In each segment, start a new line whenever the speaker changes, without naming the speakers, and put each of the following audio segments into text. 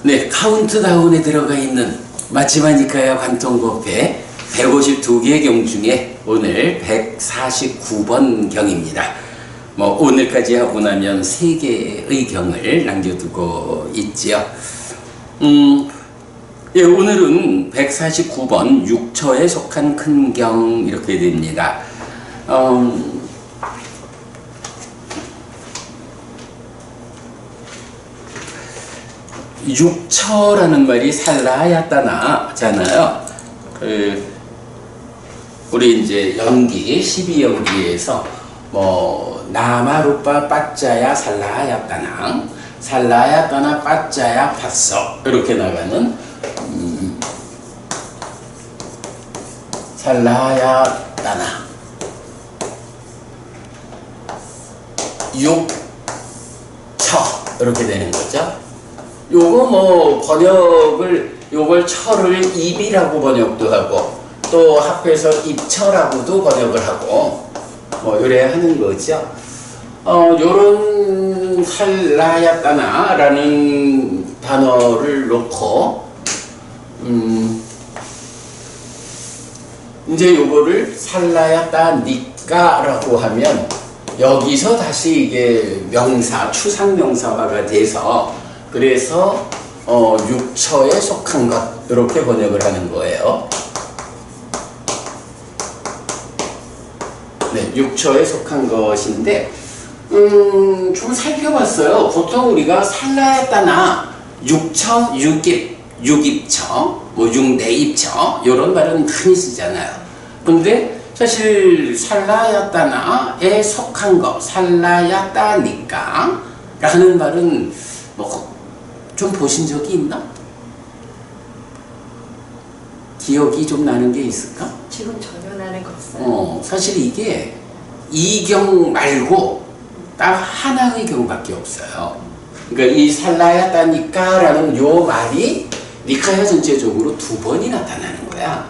네, 카운트다운에 들어가 있는 마치마니카야 관통법회 152개 경 중에 오늘 149번 경입니다. 뭐 오늘까지 하고 나면 3개의 경을 남겨두고 있지요. 예, 오늘은 149번 6처에 속한 큰 경 이렇게 됩니다. 6처라는 말이 살라야따나잖아요. 우리 이제 연기 12연기에서 뭐 나마루빠 빠짜야 살라야따나 살라야따나 빠짜야 봤어 이렇게 나가는 살라야따나 6처 이렇게 되는 거죠. 요거 뭐 번역을 요걸 처를 입이라고 번역도 하고 또 합해서 입처라고도 번역을 하고 뭐 요래 하는 거죠. 요런 살라야따나 라는 단어를 놓고 이제 요거를 살라야따니까 라고 하면 여기서 다시 이게 명사 추상명사화가 돼서 그래서 6처에 속한 것 이렇게 번역을 하는 거예요. 네, 6처에 속한 것인데 좀 살펴봤어요. 보통 우리가 살라야따나 6처, 6입, 6입처, 뭐 6내입처 이런 말은 흔히 쓰잖아요. 근데 사실 살라야따나에 속한 것, 살라야따니까 라는 말은 뭐 좀 보신 적이 있나? 기억이 좀 나는 게 있을까?
지금 전혀 나는 거 없어요.
사실 이게 이 경 말고 딱 하나의 경밖에 없어요. 그러니까 이 살라야따니까 라는 요 말이 니카야 전체적으로 2번이 나타나는 거야.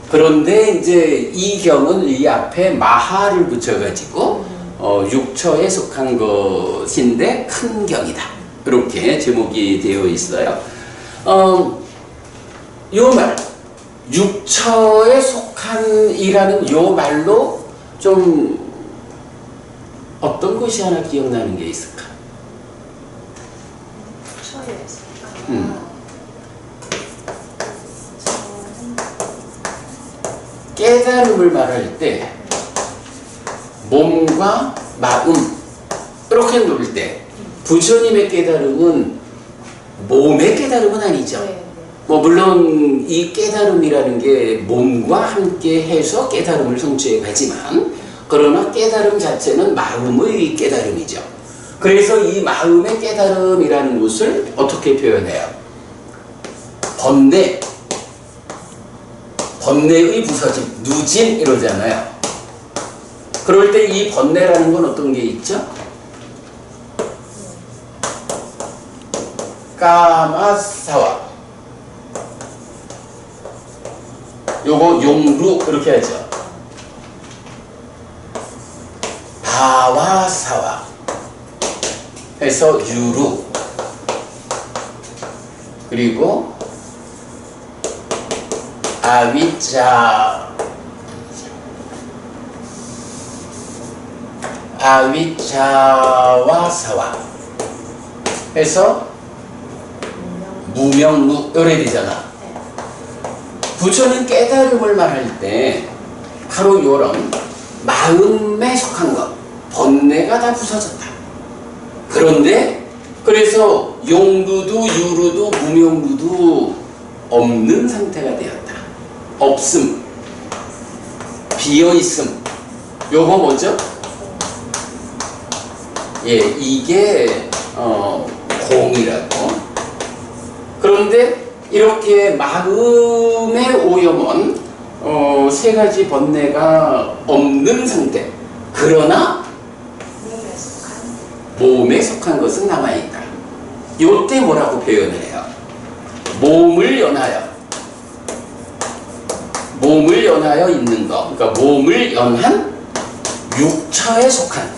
그런데 이제 이 경은 이 앞에 마하를 붙여가지고 6처에 속한 것인데 큰 경이다. 이렇게 제목이 되어 있어요. 요 말, 6처에 속한 이라는 요 말로 좀 어떤 것이 하나 기억나는 게 있을까?
처에
깨달음을 말할 때 몸과 마음 이렇게 놓을 때 부처님의 깨달음은 몸의 깨달음은 아니죠.
네.
뭐 물론 이 깨달음이라는 게 몸과 함께 해서 깨달음을 성취해 가지만 그러나 깨달음 자체는 마음의 깨달음이죠. 그래서 이 마음의 깨달음이라는 것을 어떻게 표현해요? 번뇌의 부서짐, 누진 이러잖아요. 그럴 때 이 번뇌라는 건 어떤 게 있죠? 까마사와 요거 용루 이렇게 하죠. 바와사와 해서 유루 그리고 아위자와사와 해서 무명무 요래 되잖아. 부처님 깨달음을 말할 때 바로 요런 마음에 속한 것, 번뇌가 다 부서졌다. 그런데 그래서 용루도 유루도 무명루도 없는 상태가 되었다. 없음, 비어있음. 요거 뭐죠? 예, 이게 공이라고. 그런데 이렇게 마음의 오염은 3가지 번뇌가 없는 상태. 그러나 몸에 속한 것은 남아있다. 요때 뭐라고 표현을 해요? 몸을 연하여 있는 것. 그러니까 몸을 연한 6처에 속한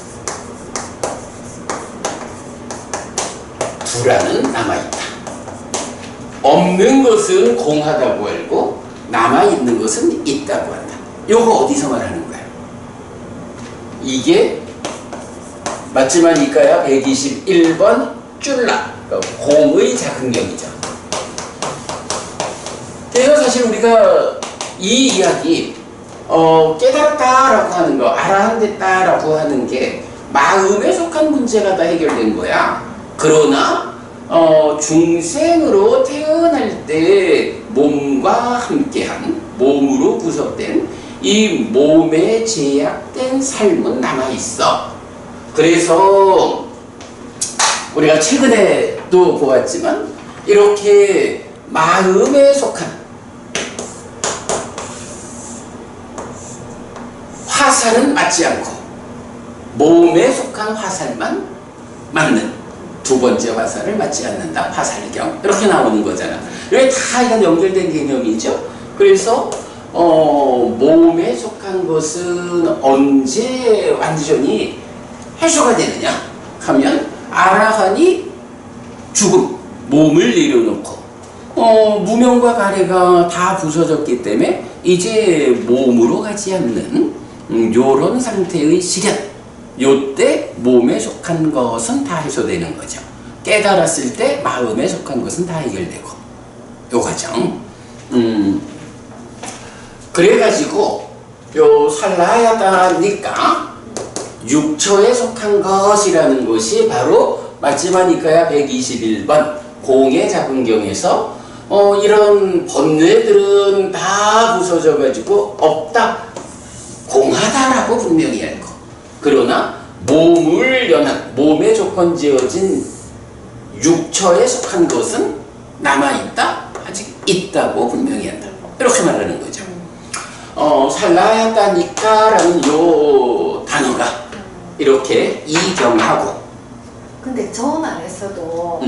두라는 남아있다. 없는 것은 공하다고 알고 남아있는 것은 있다고 한다. 요거 어디서 말하는 거야? 이게 맞지만 이까야 121번 줄라 공의 작은경이죠. 그래서 사실 우리가 이 이야기 깨달았다라고 하는 거, 알아한댔다라고 하는 게 마음에 속한 문제가 다 해결된 거야. 그러나 중생으로 태어날 때 몸과 함께한 몸으로 구성된 이 몸에 제약된 삶은 남아있어. 그래서 우리가 최근에 또 보았지만 이렇게 마음에 속한 화살은 맞지 않고 몸에 속한 화살만 맞는 두 번째 화살을 맞지 않는다. 화살경 이렇게 나오는 거잖아. 이게 다 이런 연결된 개념이죠. 그래서 몸에 속한 것은 언제 완전히 해소가 되느냐 하면 아라한이 죽음, 몸을 내려놓고 무명과 가래가 다 부서졌기 때문에 이제 몸으로 가지 않는 요런 상태의 시련, 요때 몸에 속한 것은 다 해소되는 거죠. 깨달았을 때 마음에 속한 것은 다 해결되고 요 과정. 그래가지고 요 살라야다니까 육처에 속한 것이라는 것이 바로 마지막이니까야 121번 공의 작은경에서 이런 번뇌들은 다 부서져 가지고 없다, 공하다라고 분명히 알고, 그러나 몸을 연한 몸에 조건 지어진 육처에 속한 것은 남아있다, 아직 있다고 분명히 한다, 이렇게 말하는 거죠. 살라야다니까라는 요 단어가 이렇게 이경하고.
근데 저 말에서도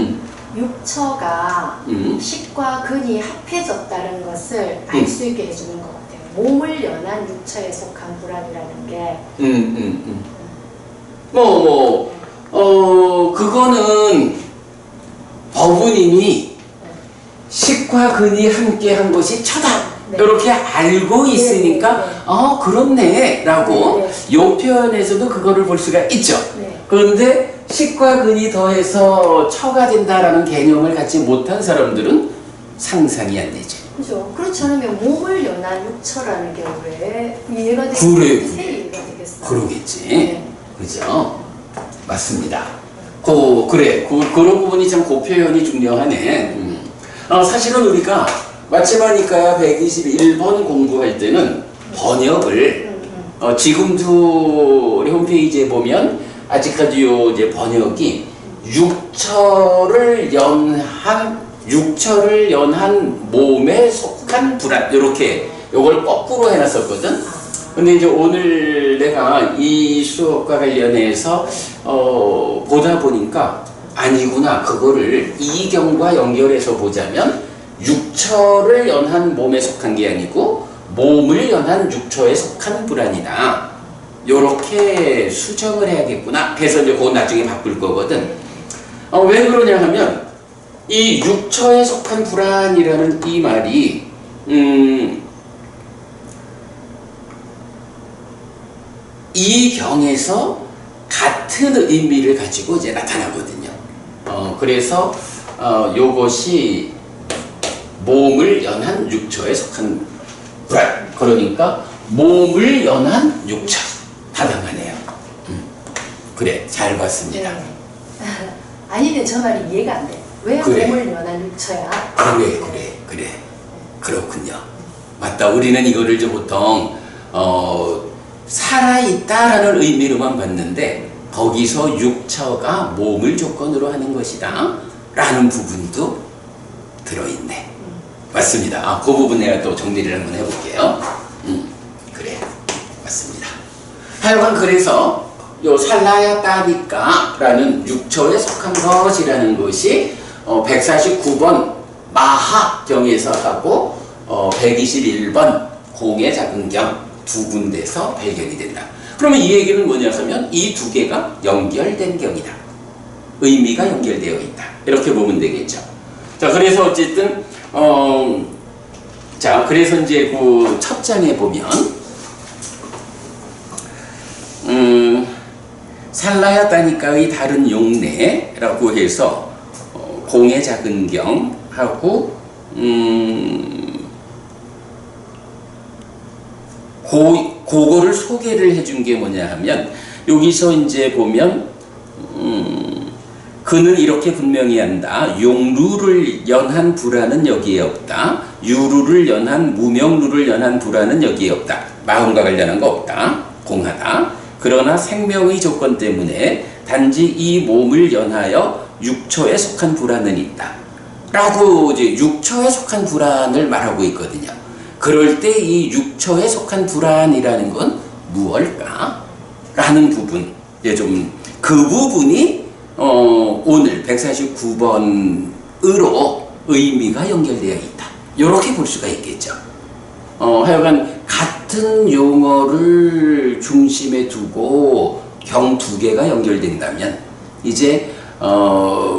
육처가 식과 근이 합해졌다는 것을 알 수 있게 해주는 것 같아요. 몸을 연한 육처에 속한 불안이라는 게.
그거는 법은님이 식과 근이 함께한 것이 처다.
네.
이렇게 알고 있으니까 그렇네 라고 요 표현에서도 그거를 볼 수가 있죠.
네.
그런데 식과 근이 더해서 처가 된다라는 개념을 갖지 못한 사람들은 상상이 안 되죠.
그죠? 그렇지 않으면 몸을 연한 육처라는 게 왜 이해가 되겠어요?
그래.
이해가 되겠어요?
그러겠지.
네.
그죠? 맞습니다. 그런 부분이 참 그 표현이 중요하네. 사실은 우리가 마치마니까야 121번 공부할 때는 번역을 지금도 우리 홈페이지에 보면 아직까지 요 이제 번역이 육처를 연한 몸에 속한 불안, 이렇게 요걸 거꾸로 해놨었거든. 근데 이제 오늘 내가 이 수업과 관련해서 보다 보니까 아니구나, 그거를 이경과 연결해서 보자면 육처를 연한 몸에 속한 게 아니고 몸을 연한 육처에 속한 불안이다, 요렇게 수정을 해야겠구나 해서 이제 그거 나중에 바꿀 거거든. 왜 그러냐 하면 이 육처에 속한 불안이라는 이 말이 이 경에서 같은 의미를 가지고 이제 나타나거든요. 그래서 요것이 몸을 연한 육처에 속한 불안, 그러니까 몸을 연한 육처, 타당하네요. 그래, 잘 봤습니다.
네. 아니면 저 말이 이해가 안 돼. 왜
그래.
몸을 연한 육처야?
그래. 그렇군요. 맞다. 우리는 이거를 좀 보통 살아있다라는 의미로만 봤는데 거기서 육처가 몸을 조건으로 하는 것이다 라는 부분도 들어있네. 맞습니다. 그 부분 내가 또 정리를 한번 해볼게요. 그래, 맞습니다. 하여간 그래서 요 살라야다니까 라는 육처에 속한 것이라는 것이 149번 마하경에서 하고 121번 공의 작은경 두 군데서 발견이 된다. 그러면 이 얘기는 뭐냐 하면 이 두 개가 연결된 경이다. 의미가 연결되어 있다. 이렇게 보면 되겠죠. 자, 그래서 어쨌든 자, 그래서 이제 그 첫 장에 보면, 살라야다니까의 다른 용례라고 해서, 공의 작은 경하고, 그거를 소개를 해준 게 뭐냐 하면, 여기서 이제 보면, 그는 이렇게 분명히 한다. 용루를 연한 불안은 여기에 없다. 유루를 연한 무명루를 연한 불안은 여기에 없다. 마음과 관련한 거 없다. 공하다. 그러나 생명의 조건 때문에 단지 이 몸을 연하여 육처에 속한 불안은 있다. 라고 이제 육처에 속한 불안을 말하고 있거든요. 그럴 때 이 육처에 속한 불안이라는 건 무엇일까? 라는 부분. 이제 좀 그 부분이 오늘 149번으로 의미가 연결되어 있다. 이렇게 볼 수가 있겠죠. 하여간 같은 용어를 중심에 두고 경 두 개가 연결된다면 이제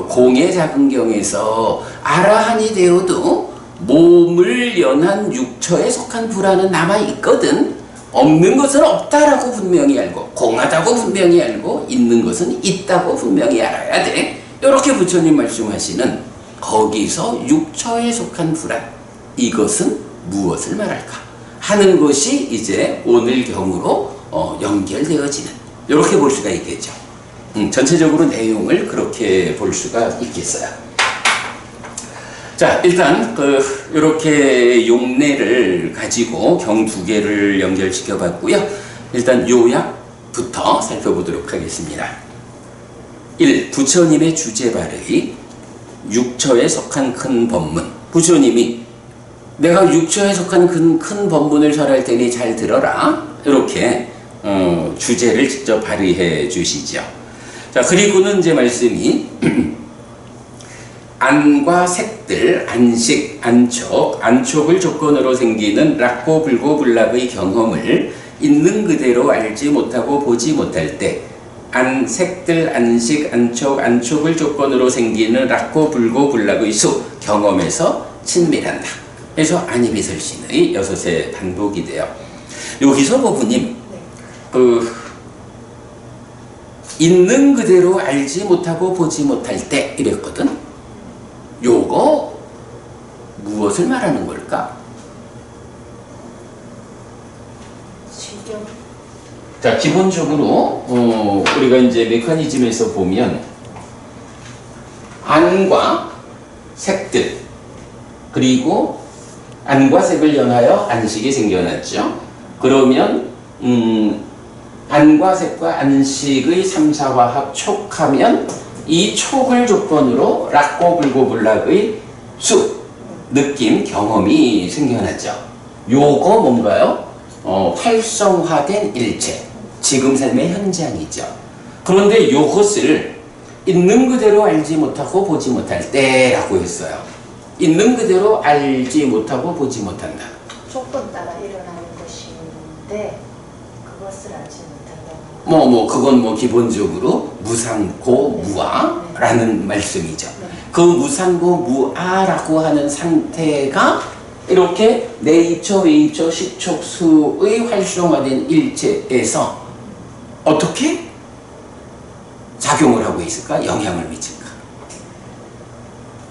공의 작은 경에서 아라한이 되어도 몸을 연한 육처에 속한 불안은 남아있거든. 없는 것은 없다라고 분명히 알고, 공하다고 분명히 알고, 있는 것은 있다고 분명히 알아야 돼. 이렇게 부처님 말씀하시는 거기서 육처에 속한 불안, 이것은 무엇을 말할까 하는 것이 이제 오늘 경으로 연결되어지는, 이렇게 볼 수가 있겠죠. 전체적으로 내용을 그렇게 볼 수가 있겠어요. 자, 일단 이렇게 용례를 가지고 경 두 개를 연결시켜 봤고요. 일단 요약부터 살펴보도록 하겠습니다. 1. 부처님의 주제발의 육처에 속한 큰 법문. 부처님이 내가 육처에 속한 큰 법문을 설할 테니 잘 들어라. 이렇게 주제를 직접 발의해 주시죠. 자, 그리고는 이제 말씀이 안과 색들, 안식, 안촉을 조건으로 생기는 락고 불고 불락의 경험을 있는 그대로 알지 못하고 보지 못할 때 안, 색들, 안식, 안촉을 조건으로 생기는 락고 불고 불락의 수 경험에서 친밀한다. 그래서 안이비설신의 6의 반복이 돼요. 여기서 보부님 있는 그대로 알지 못하고 보지 못할 때 이랬거든. 요거 무엇을 말하는 걸까?
지금
자, 기본적으로 우리가 이제 메커니즘에서 보면 안과 색들, 그리고 안과 색을 연하여 안식이 생겨났죠. 그러면 안과 색과 안식의 삼사화합 촉하면 이 촉을 조건으로 락고 불고 불락의 수, 느낌, 경험이 생겨났죠. 요거 뭔가요? 활성화된 일체, 지금 삶의 현장이죠. 그런데 요것을 있는 그대로 알지 못하고 보지 못할 때라고 했어요. 있는 그대로 알지 못하고 보지 못한다.
조건 따라 일어나는 것인데 그것을 알지 못한다.
그건 기본적으로 무상고 무아라는 말씀이죠. 그 무상고 무아라고 하는 상태가 이렇게 내입처, 외입처, 식촉수의 활성화된 일체에서 어떻게 작용을 하고 있을까? 영향을 미칠까?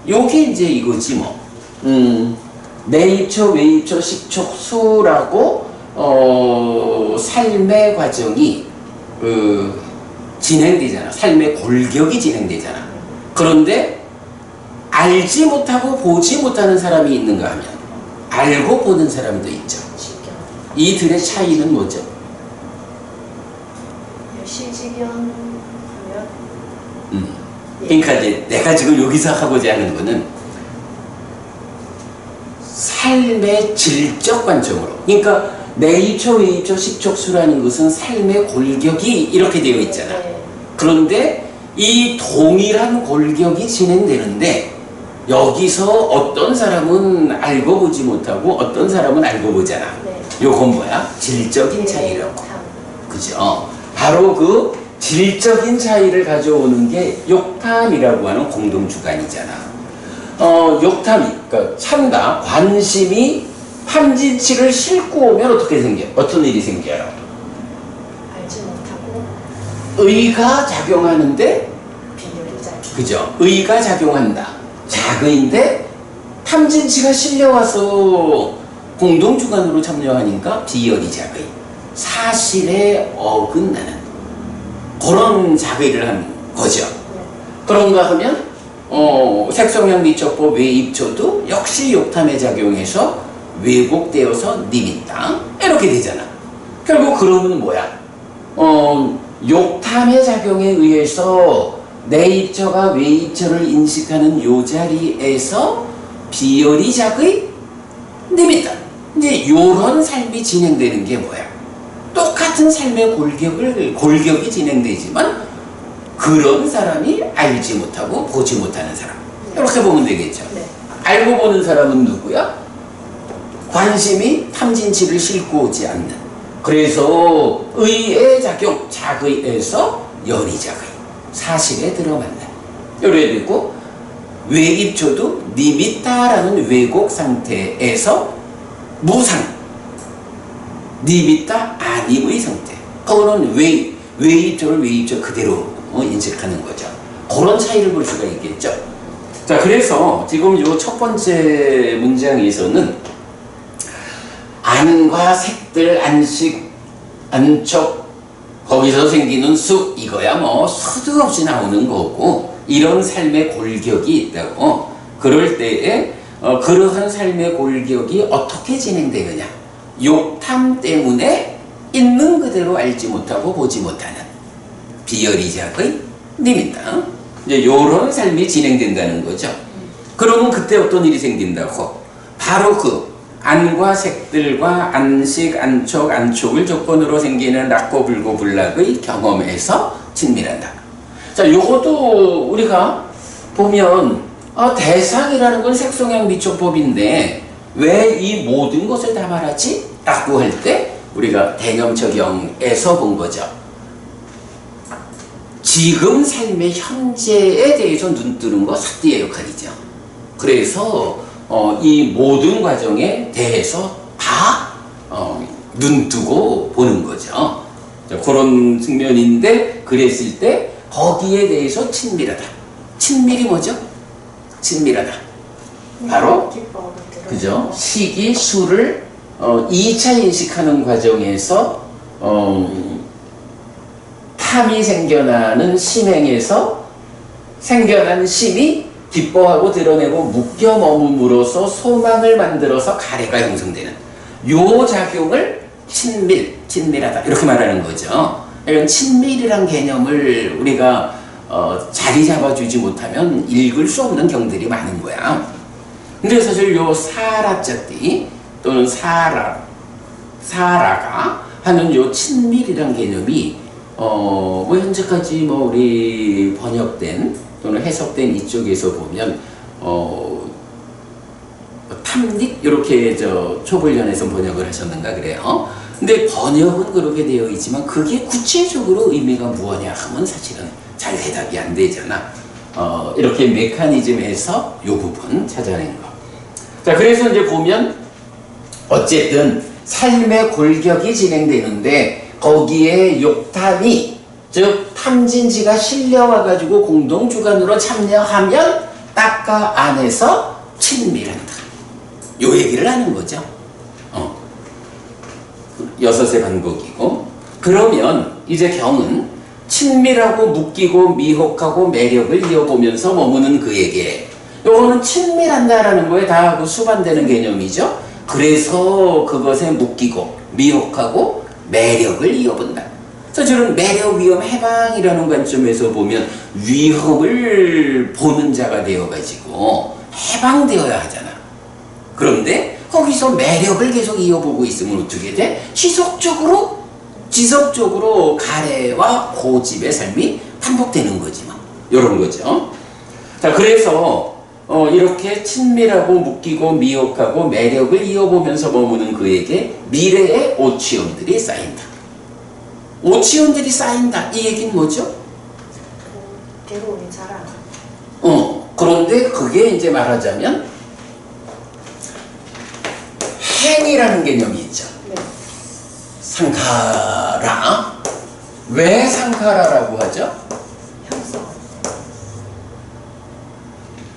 요게 이제 이거지 뭐. 내입처, 외입처, 식촉수라고 삶의 과정이 진행되잖아. 삶의 골격이 진행되잖아. 그런데 알지 못하고 보지 못하는 사람이 있는가 하면 알고 보는 사람도 있죠. 이들의 차이는 뭐죠?
시지견 하면
그러니까 이제 내가 지금 여기서 하고자 하는 거는 삶의 질적 관점으로, 그러니까 내입처, 외입처, 식촉수라는 것은 삶의 골격이 이렇게 되어 있잖아. 그런데 이 동일한 골격이 진행되는데 여기서 어떤 사람은 알고 보지 못하고 어떤 사람은 알고 보잖아. 요건 뭐야? 질적인 차이라고. 그죠? 바로 그 질적인 차이를 가져오는 게 욕탐이라고 하는 공동주관이잖아. 욕탐이, 그러니까 찬다, 관심이 탐진치를 싣고 오면 어떻게 생겨요? 어떤 일이 생겨요?
알지 못하고
의가 작용하는데,
비열이 작용.
그죠? 의가 작용한다. 자의인데 탐진치가 실려와서 공동주관으로 참여하니까 비열이 자의. 사실에 어긋나는 그런 자의를 하는 거죠. 그런가 하면 색성향 미적법 외입조도 역시 욕탐에 작용해서 왜곡되어서 니밋당 이렇게 되잖아. 결국 그러면 뭐야? 욕탐의 작용에 의해서 내입처가 외입처를 인식하는 요 자리에서 비열이 자의 니밋당. 이제 요런 삶이 진행되는 게 뭐야? 똑같은 삶의 골격이 진행되지만 그런 사람이 알지 못하고 보지 못하는 사람. 이렇게 보면 되겠죠.
네.
알고 보는 사람은 누구야? 관심이 탐진치를 싣고 오지 않는. 그래서 의의 작용, 자의에서 열이 자의. 사실에 들어맞는. 이래야 되고 외입조도 니밋다라는 왜곡 상태에서 무상. 니밋다 아님의 상태. 그거는 외입조를 외입조 그대로 인식하는 거죠. 그런 차이를 볼 수가 있겠죠. 자, 그래서 지금 요 첫 번째 문장에서는 안과 색들, 안식, 안촉, 거기서 생기는 수, 이거야 뭐 수도 없이 나오는 거고, 이런 삶의 골격이 있다고. 그럴 때에 그러한 삶의 골격이 어떻게 진행되느냐. 욕탐 때문에 있는 그대로 알지 못하고 보지 못하는 비열이작의 님이다. 이제 요런 삶이 진행된다는 거죠. 그러면 그때 어떤 일이 생긴다고? 바로 그 안과 색들과 안식, 안촉, 안촉을 조건으로 생기는 낙고, 불고, 불락의 경험에서 친밀한다. 자, 요것도 우리가 보면 대상이라는 건 색성향 미촉법인데 왜 이 모든 것을 다 말하지? 라고 할 때 우리가 대념적용에서 본 거죠. 지금 삶의 현재에 대해서 눈뜨는 거 사띠의 역할이죠. 그래서 이 모든 과정에 대해서 다 눈뜨고 보는 거죠. 자, 그런 측면인데 그랬을 때 거기에 대해서 친밀하다. 친밀이 뭐죠? 친밀하다. 바로 그죠? 식이 수를 2차 인식하는 과정에서 탐이 생겨나는 심행에서 생겨난 심이 기뻐하고 드러내고 묶여 머금으로써 소망을 만들어서 가래가 형성되는 요 작용을 친밀하다 이렇게 말하는 거죠. 이런 친밀이란 개념을 우리가 자리 잡아주지 못하면 읽을 수 없는 경들이 많은 거야. 근데 사실 요 사라자띠 또는 사라가 하는 요 친밀이란 개념이 뭐 현재까지 뭐 우리 번역된 또는 해석된 이쪽에서 보면 탐닉 이렇게 초불련에서 번역을 하셨는가 그래요. 근데 번역은 그렇게 되어 있지만 그게 구체적으로 의미가 무엇이냐 하면 사실은 잘 대답이 안 되잖아. 이렇게 메커니즘에서 요 부분 찾아낸 거. 자, 그래서 이제 보면 어쨌든 삶의 골격이 진행되는데 거기에 욕탐이 즉 탐진지가 실려와가지고 공동주관으로 참여하면 딱가 안에서 친밀한다. 요 얘기를 하는 거죠. 여섯의 반복이고 그러면 이제 경은 친밀하고 묶이고 미혹하고 매력을 이어보면서 머무는 그에게 요거는 친밀한다라는 거에 다 수반되는 개념이죠. 그래서 그것에 묶이고 미혹하고 매력을 이어본다. 사실은 매력, 위험, 해방이라는 관점에서 보면 위험을 보는 자가 되어가지고 해방되어야 하잖아. 그런데 거기서 매력을 계속 이어보고 있으면 어떻게 돼? 지속적으로 가래와 고집의 삶이 반복되는 거지 뭐. 이런 거죠. 자, 그래서 이렇게 친밀하고 묶이고 미혹하고 매력을 이어보면서 머무는 그에게 미래의 오치원들이 쌓인다. 오치원들이 쌓인다. 이 얘기는 뭐죠?
괴로움이 자라.
그런데 그게 이제 말하자면 행이라는 개념이 있죠.
네.
상카라. 왜 상카라라고 하죠?
형성.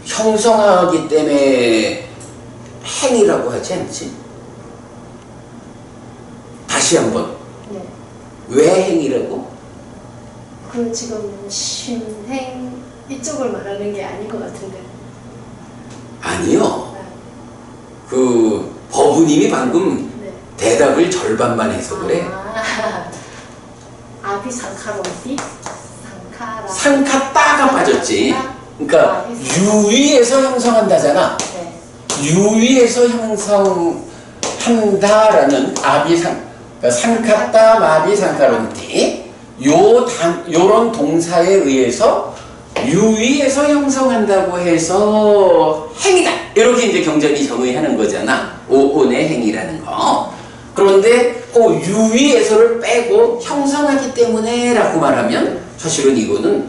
형성하기 때문에 행이라고 하지 않지? 다시 한번.
네.
왜 행이라고?
그 지금 신행 이쪽을 말하는 게 아닌 것 같은데.
아니요.
네.
그 법우님이 방금
네.
대답을 절반만 해서 그래.
아비상카론띠? 상카라.
상카따가 빠졌지. 그러니까 유위에서 형성한다잖아.
네.
유위에서 형성한다라는 그러니까 상카따 마비상카론띠 요런 동사에 의해서 유위에서 형성한다고 해서 행이다 이렇게 이제 경전이 정의하는 거잖아. 오온의 행이라는 거. 그런데 그 유위에서를 빼고 형성하기 때문에 라고 말하면 사실은 이거는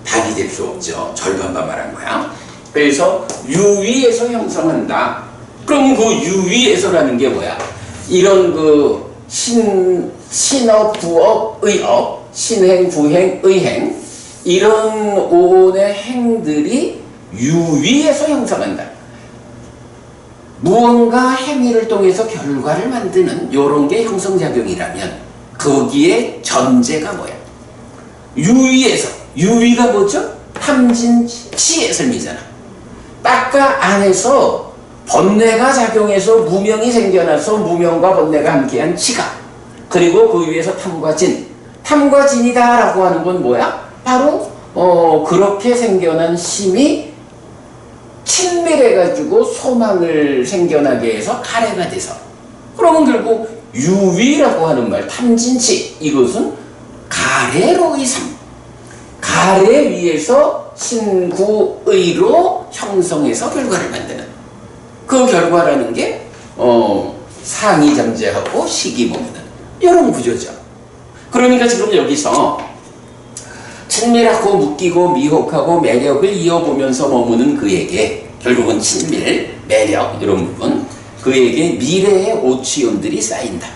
답이 될 수 없죠. 절반만 말한 거야. 그래서 유위에서 형성한다. 그럼 그 유위에서라는 게 뭐야? 이런 그 신업, 부업, 의업, 신행, 부행, 의행 이런 오온의 행들이 유위에서 형성한다. 무언가 행위를 통해서 결과를 만드는 이런 게 형성작용이라면 거기에 전제가 뭐야? 유위에서. 유위가 뭐죠? 탐진치의 삶이잖아. 딱까 안에서 번뇌가 작용해서 무명이 생겨나서 무명과 번뇌가 함께한 치가 그리고 그 위에서 탐과 진. 탐과 진이다 라고 하는 건 뭐야? 바로 그렇게 생겨난 심이 친밀해가지고 소망을 생겨나게 해서 가래가 돼서 그러면 결국 유위라고 하는 말 탐진치 이것은 가래로의 삶 가래 위에서 신구의로 형성해서 결과를 만드는 그 결과라는 게 상이잠재하고 식이먹는 이런 구조죠. 그러니까 지금 여기서 친밀하고 묶이고 미혹하고 매력을 이어보면서 머무는 그에게 결국은 친밀, 매력 이런 부분 그에게 미래의 오치온들이 쌓인다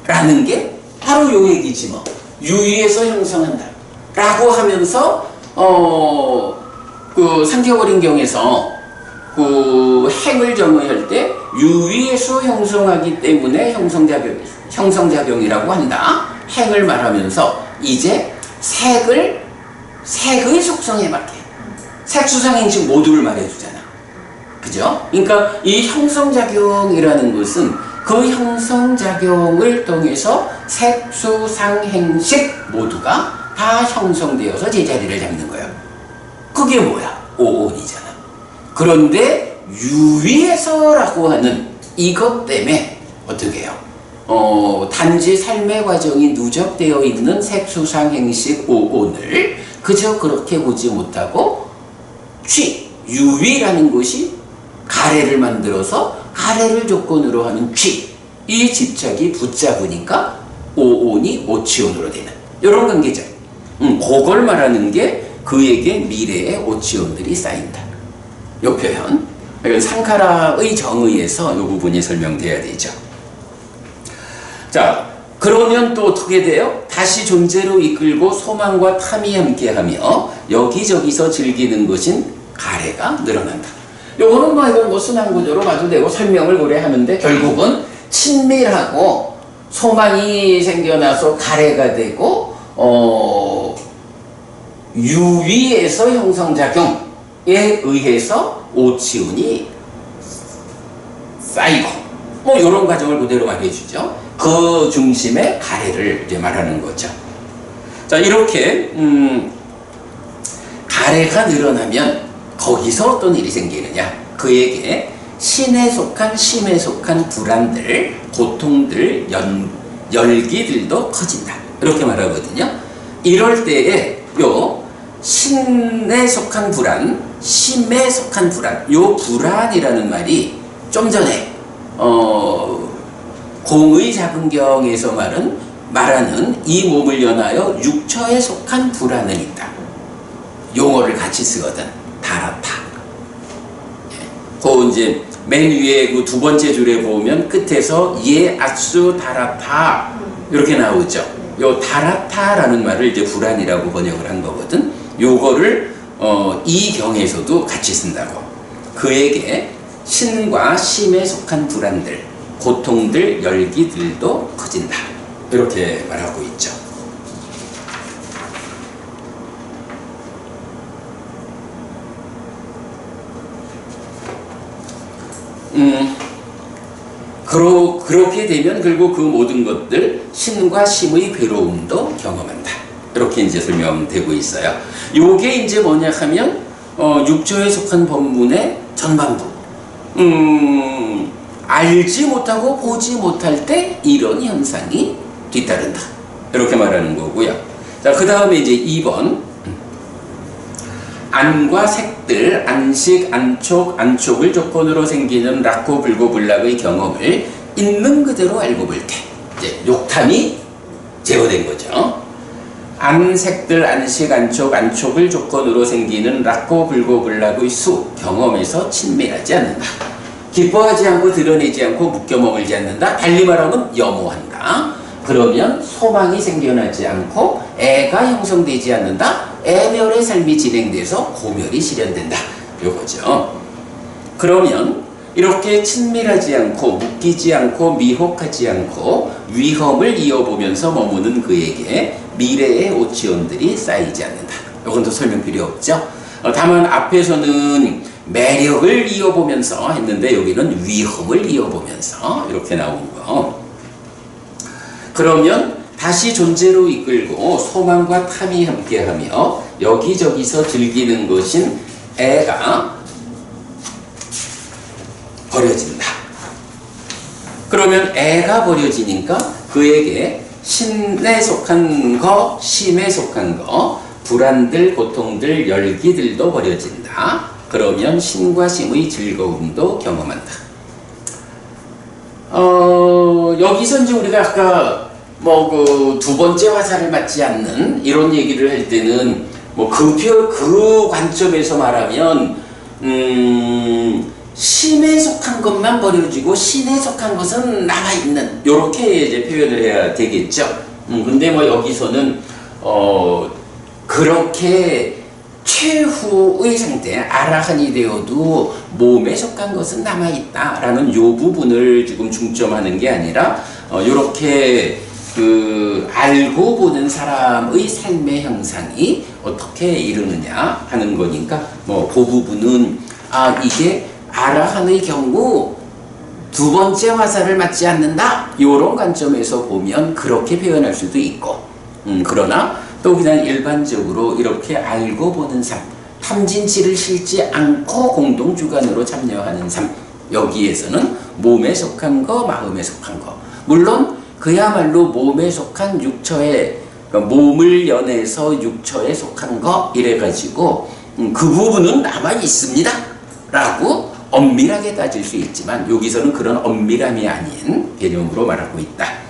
라는 게 바로 요 얘기지 뭐. 유위에서 형성한다 라고 하면서 그 상겨버린경에서 그 행을 정의할 때 유위에서 형성하기 때문에 형성작용이라고 한다. 행을 말하면서 이제 색의 속성에 맞게 색수상행식 모두를 말해주잖아. 그죠? 그러니까 이 형성작용이라는 것은 그 형성작용을 통해서 색수상행식 모두가 다 형성되어서 제자리를 잡는 거예요. 그게 뭐야? 오온이잖아. 그런데 유위에서라고 하는 이것 때문에 어떻게 해요? 단지 삶의 과정이 누적되어 있는 색수상행식 오온을 그저 그렇게 보지 못하고 유위라는 것이 가래를 만들어서 가래를 조건으로 하는 이 집착이 붙잡으니까 오온이 오치온으로 되는 이런 관계죠. 그걸 말하는 게 그에게 미래의 오치온들이 쌓인다. 이 표현. 상카라의 정의에서 이 부분이 설명돼야 되죠. 자, 그러면 또 어떻게 돼요? 다시 존재로 이끌고 소망과 탐이 함께하며 여기저기서 즐기는 것인 가래가 늘어난다. 요거는 이건 순환 구조로 봐도 되고 설명을 오래 하는데 결국은 친밀하고 소망이 생겨나서 가래가 되고 유위에서 형성작용에 의해서 오치운이 쌓이고 이런 과정을 그대로 말해주죠. 그 중심에 가래를 이제 말하는 거죠. 자, 이렇게 가래가 늘어나면 거기서 어떤 일이 생기느냐? 그에게 신에 속한 심에 속한 불안들, 고통들, 열기들도 커진다. 이렇게 말하거든요. 이럴 때에 신에 속한 불안, 심에 속한 불안, 요 불안이라는 말이 좀 전에 공의 자근경에서 말하는 이 몸을 연하여 육처에 속한 불안은 있다. 용어를 같이 쓰거든. 달아 그 이제 맨 위에 그 두 번째 줄에 보면 끝에서 예 아수 다라타 이렇게 나오죠. 요 다라타라는 말을 이제 불안이라고 번역을 한 거거든. 요거를 이 경에서도 같이 쓴다고. 그에게 신과 심에 속한 불안들, 고통들, 열기들도 커진다. 이렇게 말하고 있죠. 그렇게 되면 결국 그 모든 것들 신과 심의 괴로움도 경험한다. 이렇게 이제 설명되고 있어요. 요게 이제 뭐냐 하면 6조에 속한 법문의 전반부. 알지 못하고 보지 못할 때 이런 현상이 뒤따른다. 이렇게 말하는 거고요. 자, 그 다음에 이제 2번. 안과 색들, 안식, 안촉, 안촉을 조건으로 생기는 락고 불고 불락의 경험을 있는 그대로 알고 볼 때, 이제 욕탐이 제거된 거죠. 안, 색들, 안식, 안촉, 안촉을 조건으로 생기는 락고 불고 불락의 수, 경험에서 친밀하지 않는다. 기뻐하지 않고 드러내지 않고 묶여 머물지 않는다. 달리 말하면 염호한다. 그러면 소망이 생겨나지 않고 애가 형성되지 않는다. 애멸의 삶이 진행돼서 고멸이 실현된다. 요거죠. 그러면 이렇게 친밀하지 않고 묶이지 않고 미혹하지 않고 위험을 이어보면서 머무는 그에게 미래의 오치원들이 쌓이지 않는다. 요건 더 설명 필요 없죠. 다만 앞에서는 매력을 이어보면서 했는데 여기는 위험을 이어보면서 이렇게 나온 거. 그러면 다시 존재로 이끌고 소망과 탐이 함께하며 여기저기서 즐기는 것인 애가 버려진다. 그러면 애가 버려지니까 그에게 신에 속한 거, 심에 속한 거, 불안들, 고통들, 열기들도 버려진다. 그러면 신과 심의 즐거움도 경험한다. 여기서 이제 우리가 아까 그 두 번째 화살을 맞지 않는 이런 얘기를 할 때는 그 관점에서 말하면 심에 속한 것만 버려지고 신에 속한 것은 남아있는 요렇게 이제 표현을 해야 되겠죠. 근데 여기서는 그렇게 최후의 상태, 아라한이 되어도 몸에 속한 것은 남아있다라는 요 부분을 지금 중점하는 게 아니라 요렇게 알고 보는 사람의 삶의 형상이 어떻게 이르느냐 하는 거니까 그 부분은 이게 아라한의 경우 두 번째 화살을 맞지 않는다 요런 관점에서 보면 그렇게 표현할 수도 있고 그러나 또 그냥 일반적으로 이렇게 알고 보는 삶, 탐진치를 실지 않고 공동주관으로 참여하는 삶, 여기에서는 몸에 속한 거, 마음에 속한 거, 물론 그야말로 몸에 속한 육처에, 그러니까 몸을 연해서 육처에 속한 거 이래가지고 그 부분은 남아 있습니다 라고 엄밀하게 따질 수 있지만 여기서는 그런 엄밀함이 아닌 개념으로 말하고 있다.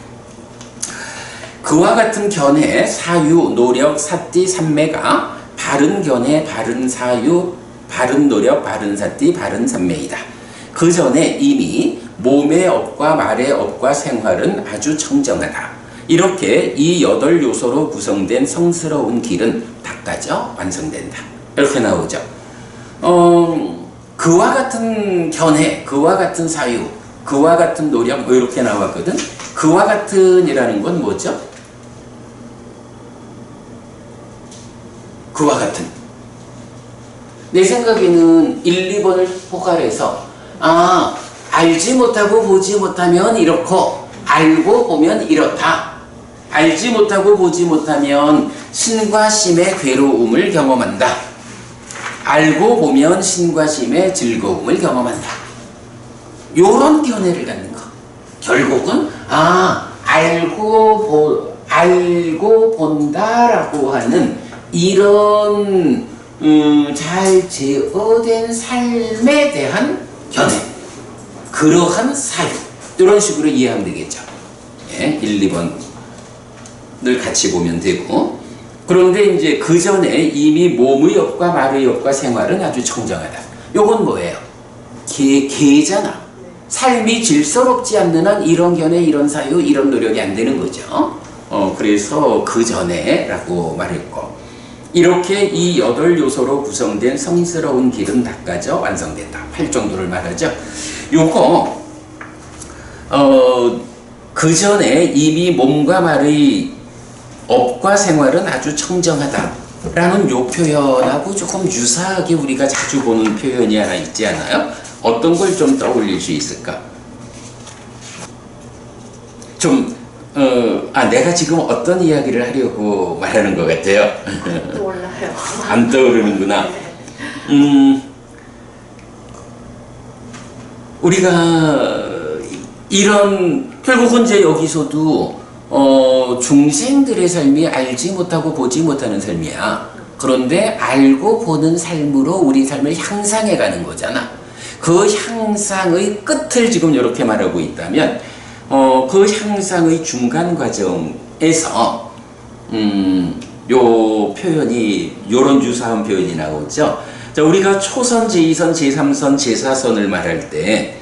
그와 같은 견해, 사유, 노력, 사띠, 삼매가 바른 견해, 바른 사유, 바른 노력, 바른 사띠, 바른 삼매이다. 그 전에 이미 몸의 업과 말의 업과 생활은 아주 청정하다. 이렇게 이 8요소로 구성된 성스러운 길은 닦아져 완성된다. 이렇게 나오죠. 그와 같은 견해, 그와 같은 사유, 그와 같은 노력 이렇게 나왔거든. 그와 같은이라는 건 뭐죠? 그와 같은. 내 생각에는 1, 2번을 포괄해서 알지 못하고 보지 못하면 이렇고 알고 보면 이렇다. 알지 못하고 보지 못하면 신과 심의 괴로움을 경험한다. 알고 보면 신과 심의 즐거움을 경험한다. 요런 견해를 갖는 거. 결국은 알고 본다라고 하는 이런 잘 제어된 삶에 대한 견해, 그러한 사유, 이런 식으로 이해하면 되겠죠. 예, 1, 2번을 같이 보면 되고. 그런데 이제 그 전에 이미 몸의 업과 말의 업과 생활은 아주 청정하다. 요건 뭐예요? 개잖아. 삶이 질서롭지 않는 한 이런 견해, 이런 사유, 이런 노력이 안 되는 거죠. 그래서 그 전에 라고 말했고, 이렇게 이 8요소로 구성된 성스러운 길은 닦아져 완성된다. 8정도를 말하죠. 요거 그 전에 이미 몸과 말의 업과 생활은 아주 청정하다 라는 요 표현하고 조금 유사하게 우리가 자주 보는 표현이 하나 있지 않아요? 어떤 걸 좀 떠올릴 수 있을까? 내가 지금 어떤 이야기를 하려고 말하는 것 같아요?
몰라요.
안 떠오르는구나. 우리가 결국은 이제 여기서도 중생들의 삶이 알지 못하고 보지 못하는 삶이야. 그런데 알고 보는 삶으로 우리 삶을 향상해 가는 거잖아. 그 향상의 끝을 지금 이렇게 말하고 있다면, 그 향상의 중간 과정에서 요 표현이, 요런 유사한 표현이 나오죠. 자, 우리가 초선, 제2선, 제3선, 제4선을 말할 때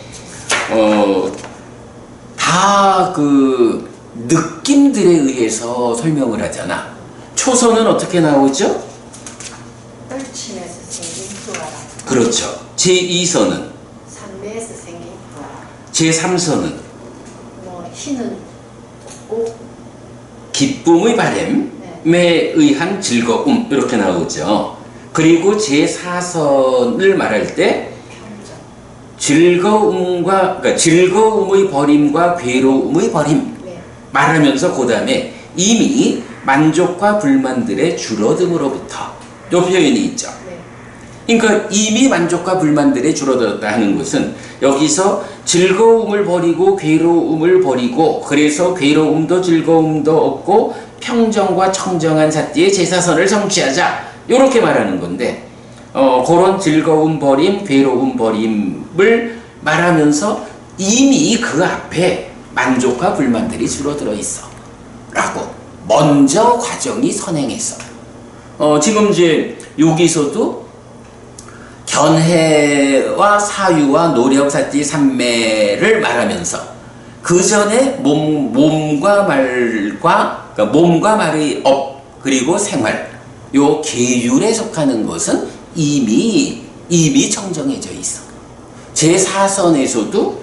다 그 느낌들에 의해서 설명을 하잖아. 초선은 어떻게 나오죠?
떨침에서 생긴 부활.
그렇죠. 제2선은,
산매에서 생긴 부활.
제3선은
희는 없고
기쁨의 바램에 의한 즐거움, 이렇게 나오죠. 그리고 제4선을 말할 때 그러니까 즐거움의 버림과 괴로움의 버림 말하면서 그 다음에 이미 만족과 불만들의 줄어듦으로부터 요 표현이 있죠. 그러니까 이미 만족과 불만들의 줄어들었다 하는 것은 여기서 즐거움을 버리고 괴로움을 버리고, 그래서 괴로움도 즐거움도 없고 평정과 청정한 삿대의 제사선을 성취하자, 이렇게 말하는 건데, 그런 즐거움 버림, 괴로움 버림을 말하면서 이미 그 앞에 만족과 불만들이 줄어들어 있어 라고 먼저 과정이 선행했어. 지금 이제 여기서도 견해와 사유와 노력, 삿대, 삼매를 말하면서 그 전에 몸과 그러니까 몸과 말의 업 그리고 생활, 요 계율에 속하는 것은 이미 청정해져 있어. 제4선에서도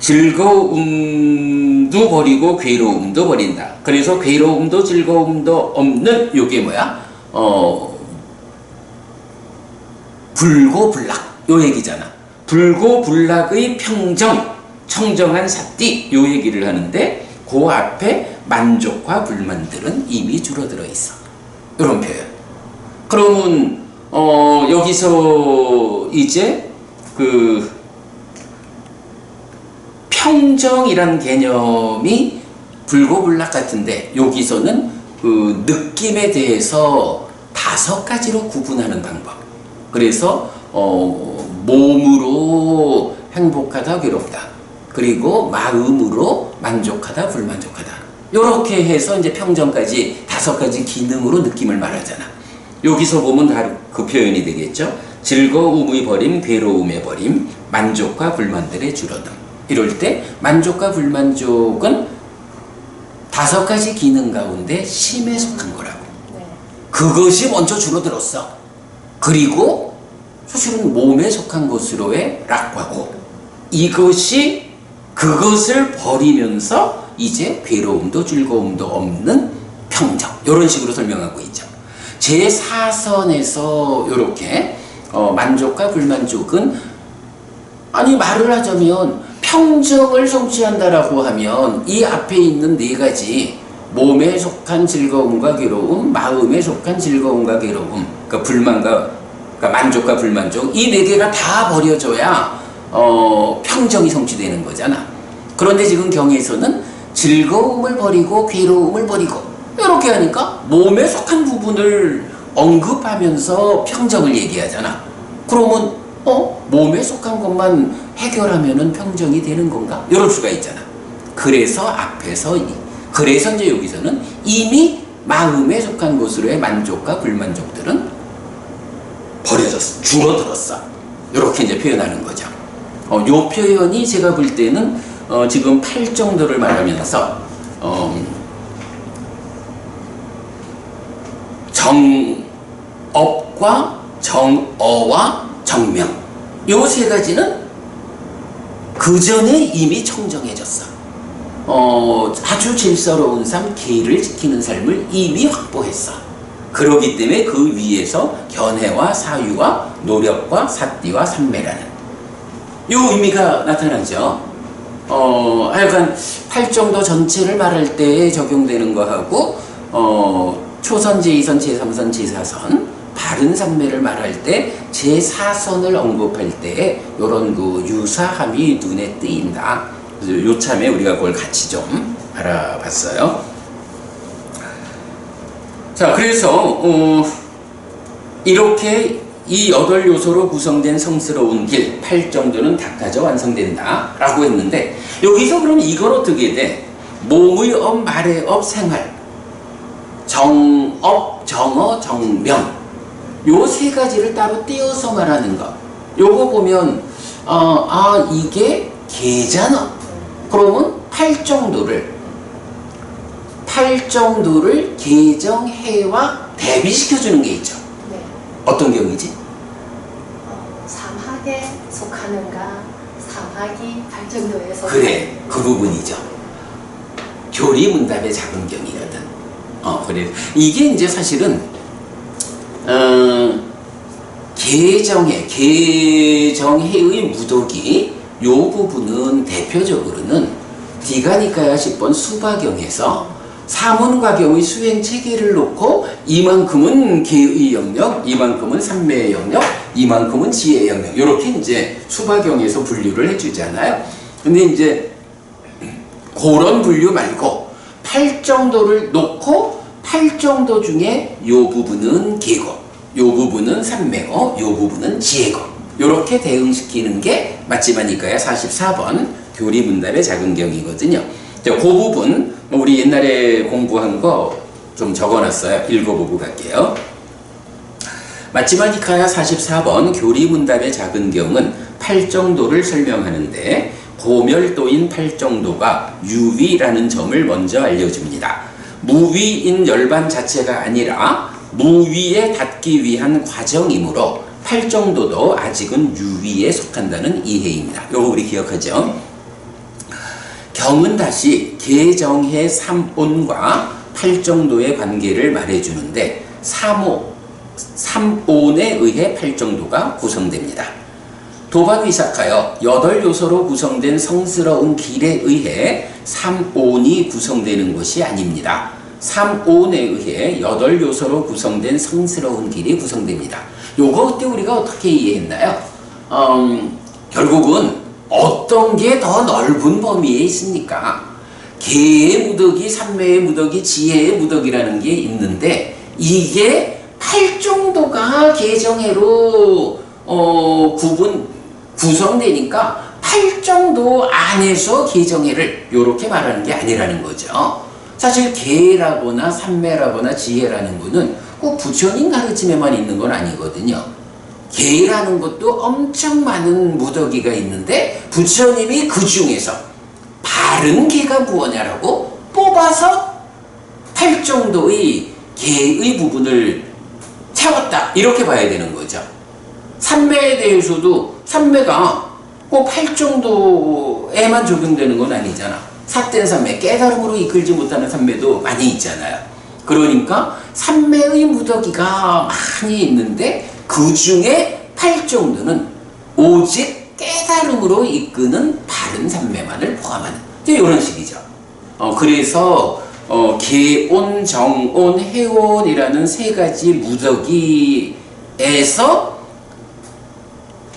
즐거움도 버리고 괴로움도 버린다. 그래서 괴로움도 즐거움도 없는 요게 뭐야? 불고불락 요 얘기잖아. 불고불락의 평정, 청정한 삿띠 요 얘기를 하는데, 그 앞에 만족과 불만들은 이미 줄어들어 있어. 이런 표현. 그러면 여기서 이제 그 평정이란 개념이 불고불락 같은데, 여기서는 그 느낌에 대해서 5가지로 구분하는 방법. 그래서 몸으로 행복하다, 괴롭다. 그리고 마음으로 만족하다, 불만족하다. 이렇게 해서 이제 평정까지 5가지 기능으로 느낌을 말하잖아. 여기서 보면 다 그 표현이 되겠죠. 즐거움의 버림, 괴로움의 버림, 만족과 불만들의 줄어듦. 이럴 때 만족과 불만족은 5가지 기능 가운데 심에 속한 거라고. 그것이 먼저 줄어들었어. 그리고 사실은 몸에 속한 것으로의 락과고, 이것이 그것을 버리면서 이제 괴로움도 즐거움도 없는 평정, 이런 식으로 설명하고 있죠. 제4선에서 이렇게 만족과 불만족은, 아니 말을 하자면 평정을 성취한다라고 하면 이 앞에 있는 4가지, 몸에 속한 즐거움과 괴로움, 마음에 속한 즐거움과 괴로움, 그러니까 만족과 불만족, 이 4개가 다 버려져야 평정이 성취되는 거잖아. 그런데 지금 경에서는 즐거움을 버리고 괴로움을 버리고 이렇게 하니까 몸에 속한 부분을 언급하면서 평정을 얘기하잖아. 그러면 몸에 속한 것만 해결하면은 평정이 되는 건가? 이럴 수가 있잖아. 그래서 이제 여기서는 이미 마음에 속한 것으로의 만족과 불만족들은 버려졌어, 줄어들었어. 이렇게 이제 표현하는 거죠. 요 표현이 제가 볼 때는 지금 팔정도를 말하면서 정업과 정어와 정명 요 세 가지는 그 전에 이미 청정해졌어. 아주 질서로운 삶, 계를 지키는 삶을 이미 확보했어. 그러기 때문에 그 위에서 견해와 사유와 노력과 사띠와 삼매라는 요 의미가 나타나죠. 하여간 팔정도 전체를 말할 때 적용되는 거하고 초선, 제2선, 제3선, 제4선 바른 삼매를 말할 때 제4선을 언급할 때 요런 그 유사함이 눈에 띄인다. 그래서 요참에 우리가 그걸 같이 좀 알아봤어요. 자, 그래서 이렇게 이 8요소로 구성된 성스러운 길, 팔정도는 닦아져 완성된다 라고 했는데 여기서 그럼 이걸 어떻게 돼? 몸의 업, 말의 업, 생활 정업, 정어, 정명 요 세 가지를 따로 띄어서 말하는 것 요거 보면 이게 계잖아. 그러면 팔정도를 계정해와 대비시켜주는 게 있죠.
네.
어떤 경우이지?
삼학에 속하는가 삼학이 팔정도에 속하는가.
그래, 그 부분이죠. 교리문답의 작은 경이거든. 그래. 이게 이제 사실은 계정해의 무더기 요 부분은 대표적으로는 디가니카야 10번 수바경에서 사문과경의 수행 체계를 놓고 이만큼은 계의 영역, 이만큼은 삼매의 영역, 이만큼은 지혜의 영역 이렇게 이제 수바경에서 분류를 해주잖아요. 근데 이제 그런 분류 말고 팔정도를 놓고 팔정도 중에 요 부분은 계고, 요 부분은 삼매고, 요 부분은 지혜고 이렇게 대응시키는 게 맞지마니까야 44번 교리문답의 작은 경이거든요. 그 부분 우리 옛날에 공부한 거 좀 적어놨어요. 읽어보고 갈게요. 마치마니카야 44번 교리문답의 작은 경은 팔정도를 설명하는데 고멸도인 팔정도가 유위라는 점을 먼저 알려줍니다. 무위인 열반 자체가 아니라 무위에 닿기 위한 과정이므로 팔정도도 아직은 유위에 속한다는 이해입니다. 요거 우리 기억하죠? 경은 다시 계정해 삼온과 팔정도의 관계를 말해주는데 삼온에 의해 팔정도가 구성됩니다. 도반위삭하여 8요소로 구성된 성스러운 길에 의해 삼온이 구성되는 것이 아닙니다. 삼온에 의해 8요소로 구성된 성스러운 길이 구성됩니다. 요거 그때 우리가 어떻게 이해했나요? 결국은 어떤 게 더 넓은 범위에 있습니까? 계의 무더기, 삼매의 무더기, 지혜의 무더기라는 게 있는데 이게 팔정도가 계정해로 구성되니까 팔정도 안에서 계정해를 이렇게 말하는 게 아니라는 거죠. 사실 계라거나 삼매라거나 지혜라는 거는 꼭 부처님 가르침에만 있는 건 아니거든요. 계라는 것도 엄청 많은 무더기가 있는데 부처님이 그 중에서 바른 계가 무엇냐라고 뽑아서 팔정도의 계의 부분을 채웠다 이렇게 봐야 되는 거죠. 삼매에 대해서도 삼매가 꼭 팔정도에만 적용되는 건 아니잖아. 삿된 삼매, 깨달음으로 이끌지 못하는 삼매도 많이 있잖아요. 그러니까 삼매의 무더기가 많이 있는데 그 중에 팔정도는 오직 깨달음으로 이끄는 바른 삼매만을 포함하는 이런 식이죠. 그래서 계온, 정온, 해온이라는 세 가지 무더기에서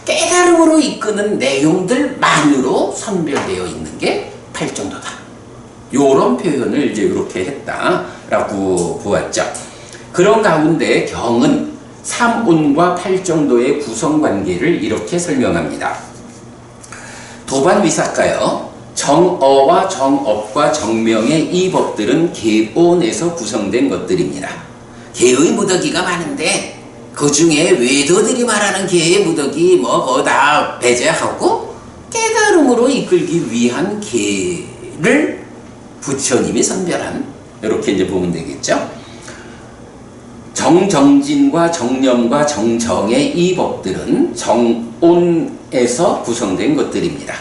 깨달음으로 이끄는 내용들만으로 선별되어 있는 게 팔정도다. 요런 표현을 이제 이렇게 했다라고 보았죠. 그런 가운데 경은 삼온과 팔정도의 구성관계를 이렇게 설명합니다. 도반위삭가요. 정어와 정업과 정명의 이 법들은 계온에서 구성된 것들입니다. 계의 무더기가 많은데 그 중에 외도들이 말하는 개의 무덕이 뭐 그거 다 배제하고 깨달음으로 이끌기 위한 개를 부처님이 선별한, 이렇게 이제 보면 되겠죠. 정정진과 정념과 정정의 이 법들은 정온에서 구성된 것들입니다.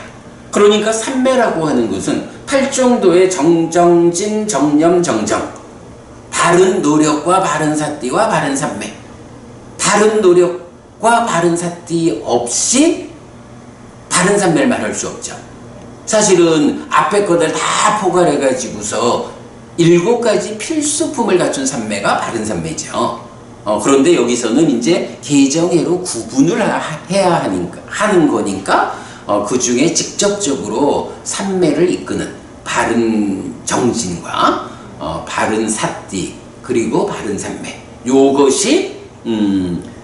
그러니까 삼매라고 하는 것은 팔정도의 정정진, 정념, 정정, 바른 노력과 바른 사띠와 바른 삼매, 바른 노력과 바른 사띠 없이 바른 삼매를 말할 수 없죠. 사실은 앞에 것들 다 포괄해가지고서 7가지 필수품을 갖춘 삼매가 바른 삼매죠. 그런데 여기서는 이제 개정해로 구분을 해야 하는 거니까 그 중에 직접적으로 삼매를 이끄는 바른 정진과 바른 사띠 그리고 바른 삼매, 요것이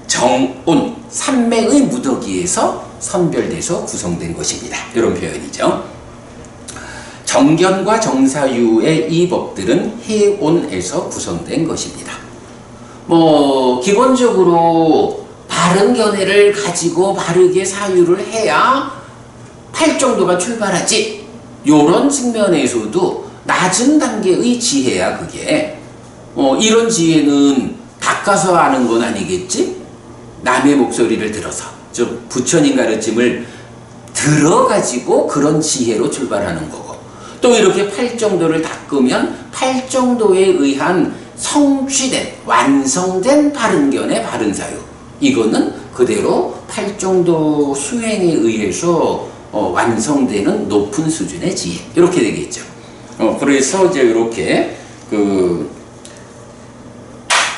정온 삼매의 무더기에서 선별돼서 구성된 것입니다. 이런 표현이죠. 정견과 정사유의 이 법들은 해온에서 구성된 것입니다. 뭐 기본적으로 바른 견해를 가지고 바르게 사유를 해야 팔정도가 출발하지, 요런 측면에서도 낮은 단계의 지혜야 그게. 이런 지혜는 닦아서 아는 건 아니겠지? 남의 목소리를 들어서, 즉 부처님 가르침을 들어가지고 그런 지혜로 출발하는 거고, 또 이렇게 팔정도를 닦으면 팔정도에 의한 성취된, 완성된 바른견의 바른사유, 이거는 그대로 팔정도 수행에 의해서 완성되는 높은 수준의 지혜, 이렇게 되겠죠. 그래서 이제 이렇게 그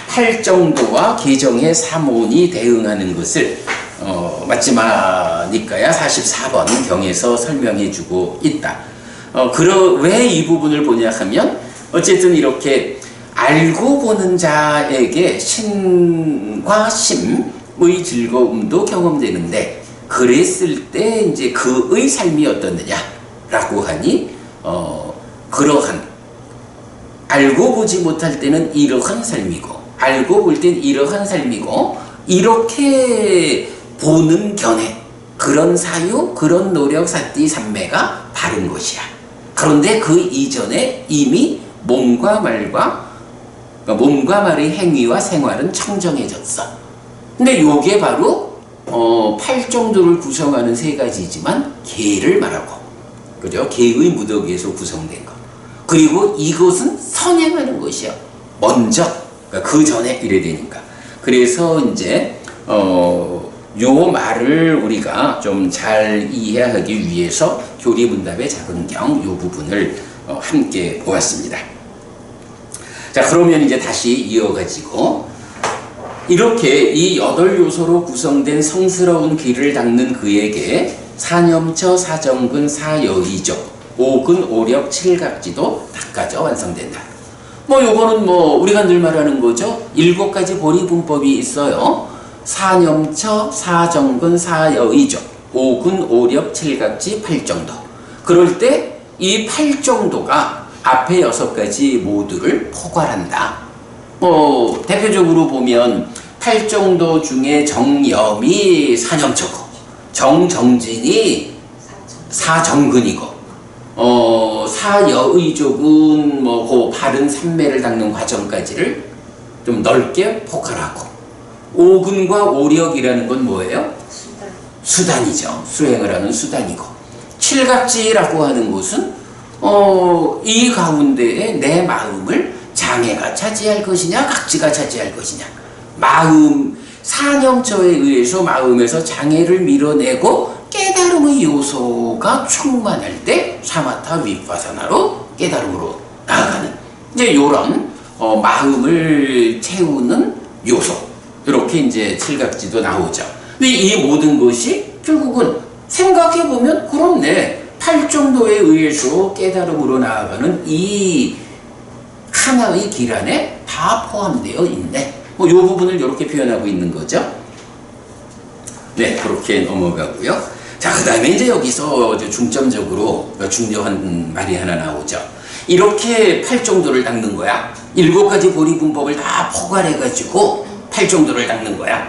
팔정도와 개정의 사문이 대응하는 것을 마지막 니까야 44번 경에서 설명해 주고 있다. 왜 이 부분을 보냐 하면, 어쨌든 이렇게 알고 보는 자에게 신과 심의 즐거움도 경험되는데, 그랬을 때 이제 그의 삶이 어떻느냐라고 하니, 그러한 알고 보지 못할 때는 이러한 삶이고, 알고 볼 땐 이러한 삶이고, 이렇게 보는 견해, 그런 사유, 그런 노력, 사띠, 삼매가 바른 것이야. 그런데 그 이전에 이미 몸과 말과, 그러니까 몸과 말의 행위와 생활은 청정해졌어. 근데 요게 바로 팔정도를 구성하는 3가지지만 개를 말하고, 그죠? 개의 무더기에서 구성된 것. 그리고 이것은 선행하는 것이야. 먼저, 그러니까 그 전에 이래 되니까. 그래서 이제 요 말을 우리가 좀 잘 이해하기 위해서 교리문답의 작은경 요 부분을 함께 보았습니다. 자, 그러면 이제 다시 이어가지고, 이렇게 이 8요소로 구성된 성스러운 길을 닦는 그에게 사념처, 사정근, 사여의적, 오근, 오력, 칠각지도 닦아져 완성된다. 요거는 우리가 늘 말하는 거죠. 7가지 보리분법이 있어요. 사념처, 사정근, 사여의적, 오근, 오력, 칠각지, 팔정도. 그럴 때 이 팔정도가 앞에 6가지 모두를 포괄한다. 대표적으로 보면 팔정도 중에 정염이 사념처고, 정정진이 사정근이고, 사여의족은 그 바른 삼매를 닦는 과정까지를 좀 넓게 포괄하고, 오근과 오력이라는 건 뭐예요? 수단이죠. 수행을 하는 수단이고, 칠각지라고 하는 것은 이 가운데에 내 마음을 장애가 차지할 것이냐, 각지가 차지할 것이냐, 마음, 사념처에 의해서 마음에서 장애를 밀어내고 깨달음의 요소가 충만할 때 사마타 위파사나로 깨달음으로 나아가는, 이제 요런 마음을 채우는 요소, 이렇게 이제 칠각지도 나오죠. 근데 이 모든 것이 결국은 생각해보면 그렇네, 팔정도에 의해서 깨달음으로 나아가는 이 하나의 길 안에 다 포함되어 있네. 요 부분을 이렇게 표현하고 있는 거죠. 네, 그렇게 넘어가고요. 자, 그 다음에 이제 여기서 중점적으로 중요한 말이 하나 나오죠. 이렇게 팔정도를 닦는 거야. 7가지 보리분법을 다 포괄해가지고 팔정도를 닦는 거야.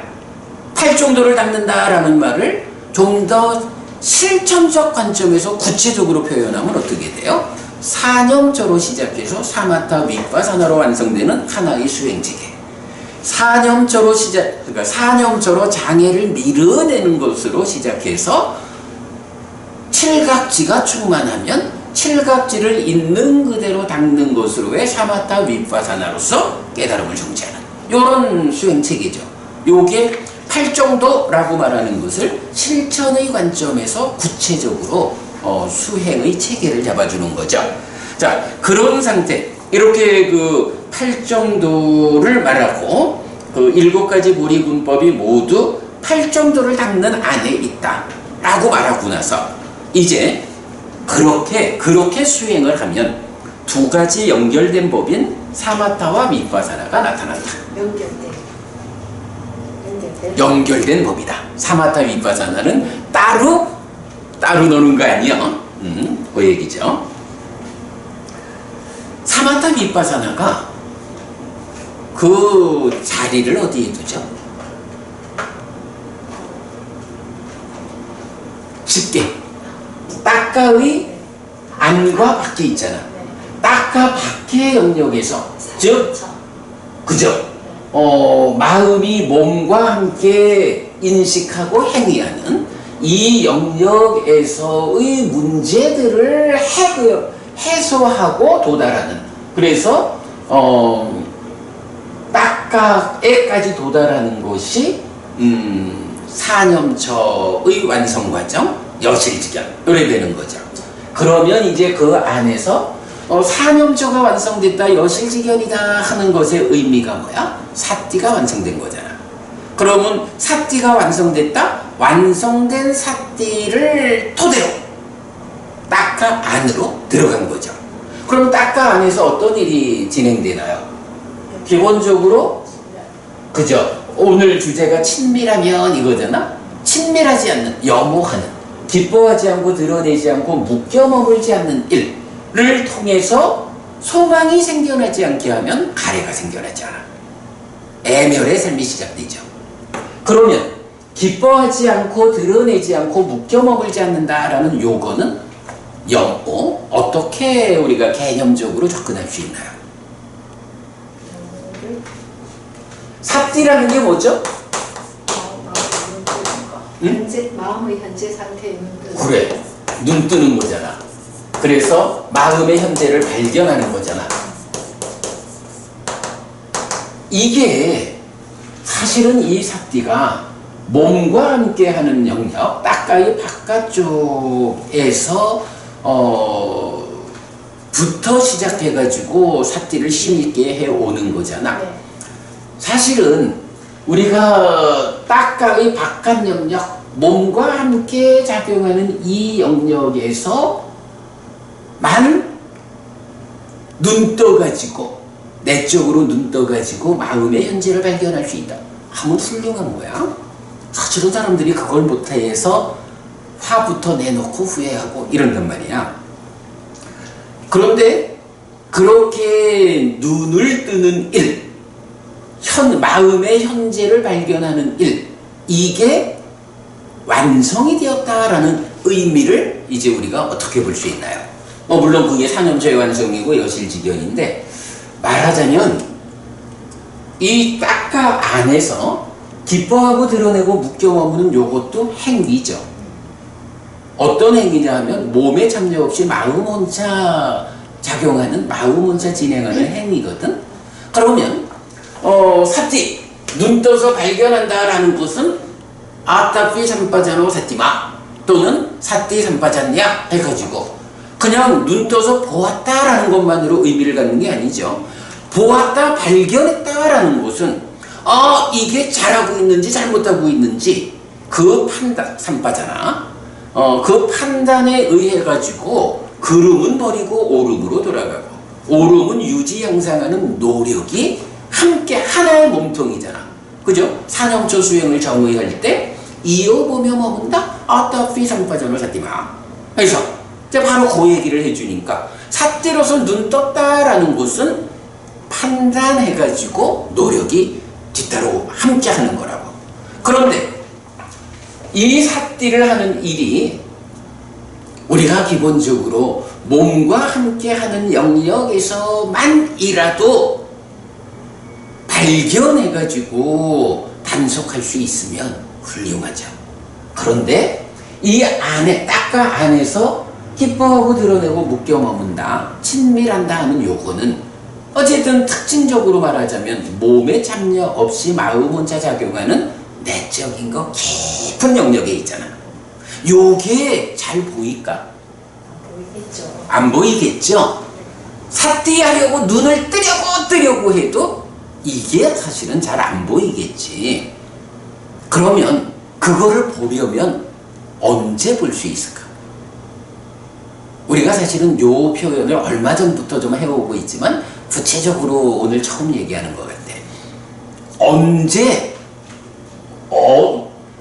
팔정도를 닦는다라는 말을 좀 더 실천적 관점에서 구체적으로 표현하면 어떻게 돼요? 사념처로 시작해서 사마타 윗바사나로 완성되는 하나의 수행체계. 그러니까 사념처로 장애를 밀어내는 것으로 시작해서 칠각지가 충만하면 칠각지를 있는 그대로 닦는 것으로의 사마타 윗바사나로서 깨달음을 성취하는 이런 수행체계죠. 요게 팔정도라고 말하는 것을 실천의 관점에서 구체적으로 수행의 체계를 잡아주는 거죠. 자, 그런 상태, 이렇게 그 팔정도를 말하고 그 7가지 보리군법이 모두 팔정도를 닦는 안에 있다라고 말하고 나서 이제 그렇게 수행을 하면 2가지 연결된 법인 사마타와 윗바사나가 나타난다. 연결된 법이다. 사마타 윗바사나는 따로 노는 거 아니야? 그 얘기죠. 사마타 윗바사나가 그 자리를 어디에 두죠? 쉽게 딱가의 안과 밖에 있잖아. 딱가 밖의 영역에서, 즉 그죠? 마음이 몸과 함께 인식하고 행위하는 이 영역에서의 문제들을 해소하고 도달하는, 그래서 딱가에까지 도달하는 것이 사념처의 완성 과정, 여실직견 이래 되는 거죠. 그러면 이제 그 안에서 사념처가 완성됐다, 여실직견이다 하는 것의 의미가 뭐야? 사띠가 완성된 거잖아. 그러면 사띠가 완성됐다, 완성된 사띠를 토대로 딱가 안으로 들어간 거죠. 그럼 딱가 안에서 어떤 일이 진행되나요? 기본적으로 그죠? 오늘 주제가 친밀하면 이거잖아. 친밀하지 않는, 염호하는, 기뻐하지 않고 드러내지 않고 묶여 머물지 않는 일을 통해서 소망이 생겨나지 않게 하면 가래가 생겨나지 않아. 애멸의 삶이 시작되죠. 그러면 기뻐하지 않고 드러내지 않고 묶여 머물지 않는다라는 요거는 염호, 어떻게 우리가 개념적으로 접근할 수 있나요? 삽띠라는 게 뭐죠?
마음의 현재 상태에 눈 뜨는.
그래, 눈 뜨는 거잖아. 그래서 마음의 현재를 발견하는 거잖아. 이게 사실은 이 삽띠가 몸과 함께 하는 영역, 딱가의 바깥쪽에서 부터 시작해가지고 삽띠를 힘있게 해오는 거잖아.
네.
사실은 우리가 딱가의 바깥 영역, 몸과 함께 작용하는 이 영역에서만 눈 떠가지고, 내적으로 눈 떠가지고 마음의 현재를 발견할 수 있다 하면 훌륭한 거야. 사실은 사람들이 그걸 못해서 화부터 내놓고 후회하고 이런단 말이야. 그런데 그렇게 눈을 뜨는 일, 마음의 현재를 발견하는 일, 이게 완성이 되었다라는 의미를 이제 우리가 어떻게 볼 수 있나요? 물론 그게 사념처의 완성이고 여실직견인데, 말하자면 이 딱가 안에서 기뻐하고 드러내고 묶여 머무는 요것도 행위죠. 어떤 행위냐 하면 몸에 참여 없이 마음 혼자 작용하는, 마음 혼자 진행하는 행위거든. 그러면 사띠, 눈 떠서 발견한다라는 것은 아따피 삼빠자노 사띠마 또는 사띠 삼빠잤냐 해가지고 그냥 눈 떠서 보았다라는 것만으로 의미를 갖는 게 아니죠. 보았다, 발견했다라는 것은 이게 잘하고 있는지 잘못하고 있는지 그 판단, 삼빠잖아. 그 판단에 의해 가지고 그름은 버리고 오름으로 돌아가고, 오름은 유지 향상하는 노력이 함께 하나의 몸통이잖아. 그죠? 사념처 수행을 정의할 때 이어보며 머문다. 아따피 삼빠전을 사띠마. 그래서 이제 바로 그 얘기를 해주니까 사띠로서 눈 떴다라는 것은 판단해가지고 노력이 뒤따로 함께 하는 거라고. 그런데 이 삿띠를 하는 일이 우리가 기본적으로 몸과 함께 하는 영역에서만이라도 발견해가지고 단속할 수 있으면 훌륭하죠. 그런데 이 안에, 딱가 안에서 기뻐하고 드러내고 묶여 머문다, 친밀한다 하는 요거는 어쨌든 특징적으로 말하자면 몸에 참여 없이 마음 혼자 작용하는 내적인 거 깊은 영역에 있잖아. 요게 잘 보일까?
보이겠죠.
안 보이겠죠? 삿띠하려고 눈을 뜨려고 해도 이게 사실은 잘 안 보이겠지. 그러면 그거를 보려면 언제 볼 수 있을까? 우리가 사실은 요 표현을 얼마 전부터 좀 해오고 있지만 구체적으로 오늘 처음 얘기하는 것 같아. 언제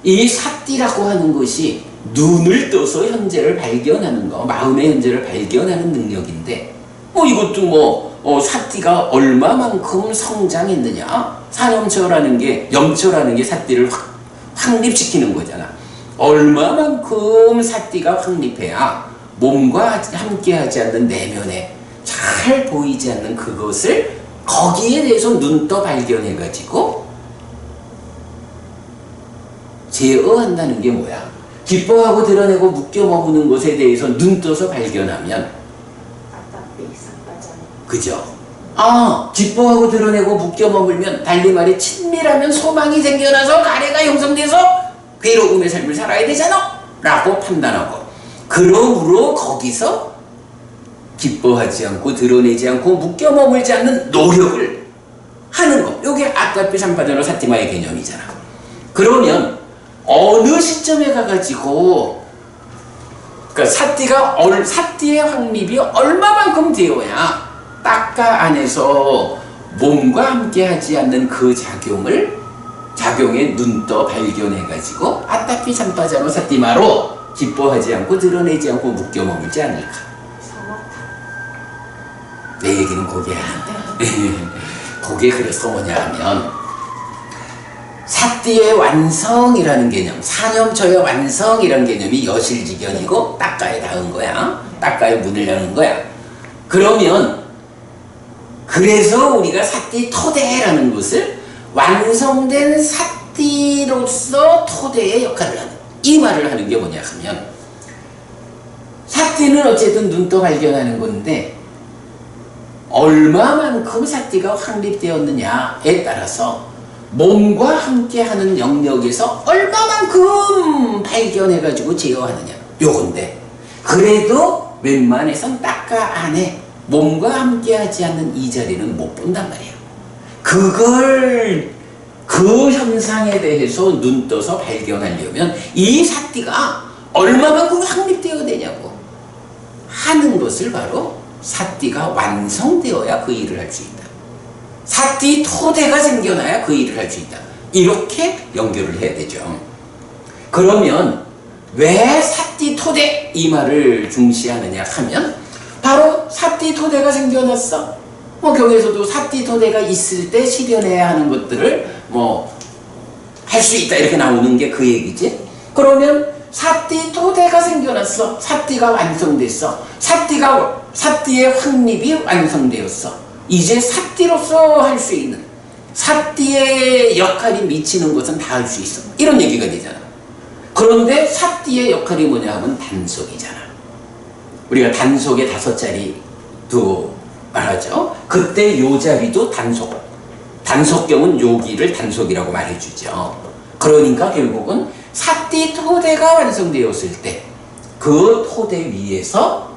이 삿띠라고 하는 것이 눈을 떠서 현재를 발견하는 거, 마음의 현재를 발견하는 능력인데, 이것도 삿띠가 얼마만큼 성장했느냐? 사염초라는 게, 염초라는 게 삿띠를 확립시키는 거잖아. 얼마만큼 삿띠가 확립해야 몸과 함께 하지 않는 내면에 잘 보이지 않는 그것을 거기에 대해서 눈떠 발견해가지고 제어한다는 게 뭐야? 기뻐하고 드러내고 묶여 머무는 것에 대해서 눈떠서 발견하면 그죠? 기뻐하고 드러내고 묶여 머물면 달리 말해 친밀하면 소망이 생겨나서 가래가 형성돼서 괴로움의 삶을 살아야 되잖아 라고 판단하고, 그러므로 거기서 기뻐하지 않고 드러내지 않고 묶여 머물지 않는 노력을 하는 거, 요게 아까피 삼파전어 사티마의 개념이잖아. 그러면 어느 시점에 가가지고 그러니까 삿띠의 확립이 얼마만큼 되어야 딱가 안에서 몸과 함께 하지 않는 그 자경에 눈떠 발견해가지고 아따피 삼파자노 삿띠마로 기뻐하지 않고 드러내지 않고 묶여 머물지 않을까. 내 얘기는 그게야. 그게 그래서 뭐냐 하면 삿띠의 완성이라는 개념, 사념초의 완성이라는 개념이 여실지견이고 딱가에 닿은 거야. 딱가에 문을 여는 거야. 그러면 그래서 우리가 삿띠 토대라는 것을 완성된 삿띠로서 토대의 역할을 하는, 이 말을 하는 게 뭐냐 하면, 삿띠는 어쨌든 눈떠 발견하는 건데 얼마만큼 삿띠가 확립되었느냐에 따라서 몸과 함께하는 영역에서 얼마만큼 발견해가지고 제어하느냐, 요건데, 그래도 웬만해선 딱가 안에 몸과 함께하지 않는 이 자리는 못 본단 말이야. 그 현상에 대해서 눈 떠서 발견하려면 이 삿띠가 얼마만큼 확립되어야 되냐고 하는 것을 바로 삿띠가 완성되어야 그 일을 할 수 있다. 삿띠 토대가 생겨나야 그 일을 할 수 있다. 이렇게 연결을 해야 되죠. 그러면 왜 삿띠 토대 이 말을 중시하느냐 하면, 바로 삿띠 토대가 생겨났어. 경에서도 삿띠 토대가 있을 때 실현해야 하는 것들을 할 수 있다 이렇게 나오는 게 그 얘기지. 그러면 삿띠 토대가 생겨났어. 삿띠가 완성됐어. 삿띠의 확립이 완성되었어. 이제 삿띠로서 할 수 있는, 삿띠의 역할이 미치는 것은 다 할 수 있어. 이런 얘기가 되잖아. 그런데 삿띠의 역할이 뭐냐 하면 단속이잖아. 우리가 단속의 5자리도 말하죠. 그때 요 자리도 단속경은 요기를 단속이라고 말해주죠. 그러니까 결국은 삿띠 토대가 완성되었을 때 그 토대 위에서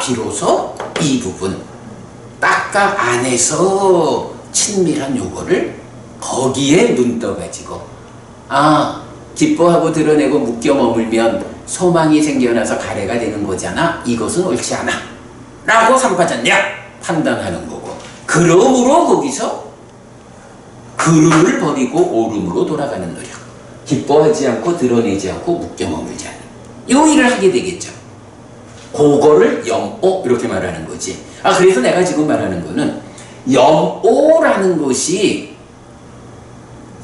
비로소 이 부분 딱가 안에서 친밀한 요거를 거기에 눈 떠가지고 기뻐하고 드러내고 묶여 머물면 소망이 생겨나서 가래가 되는 거잖아. 이것은 옳지 않아 라고 삼파전략 판단하는 거고, 그러므로 거기서 그름을 버리고 오름으로 돌아가는 노력, 기뻐하지 않고 드러내지 않고 묶여 머물지 않는 요 일을 하게 되겠죠. 그거를 염오 이렇게 말하는 거지. 그래서 내가 지금 말하는 거는 염오라는 것이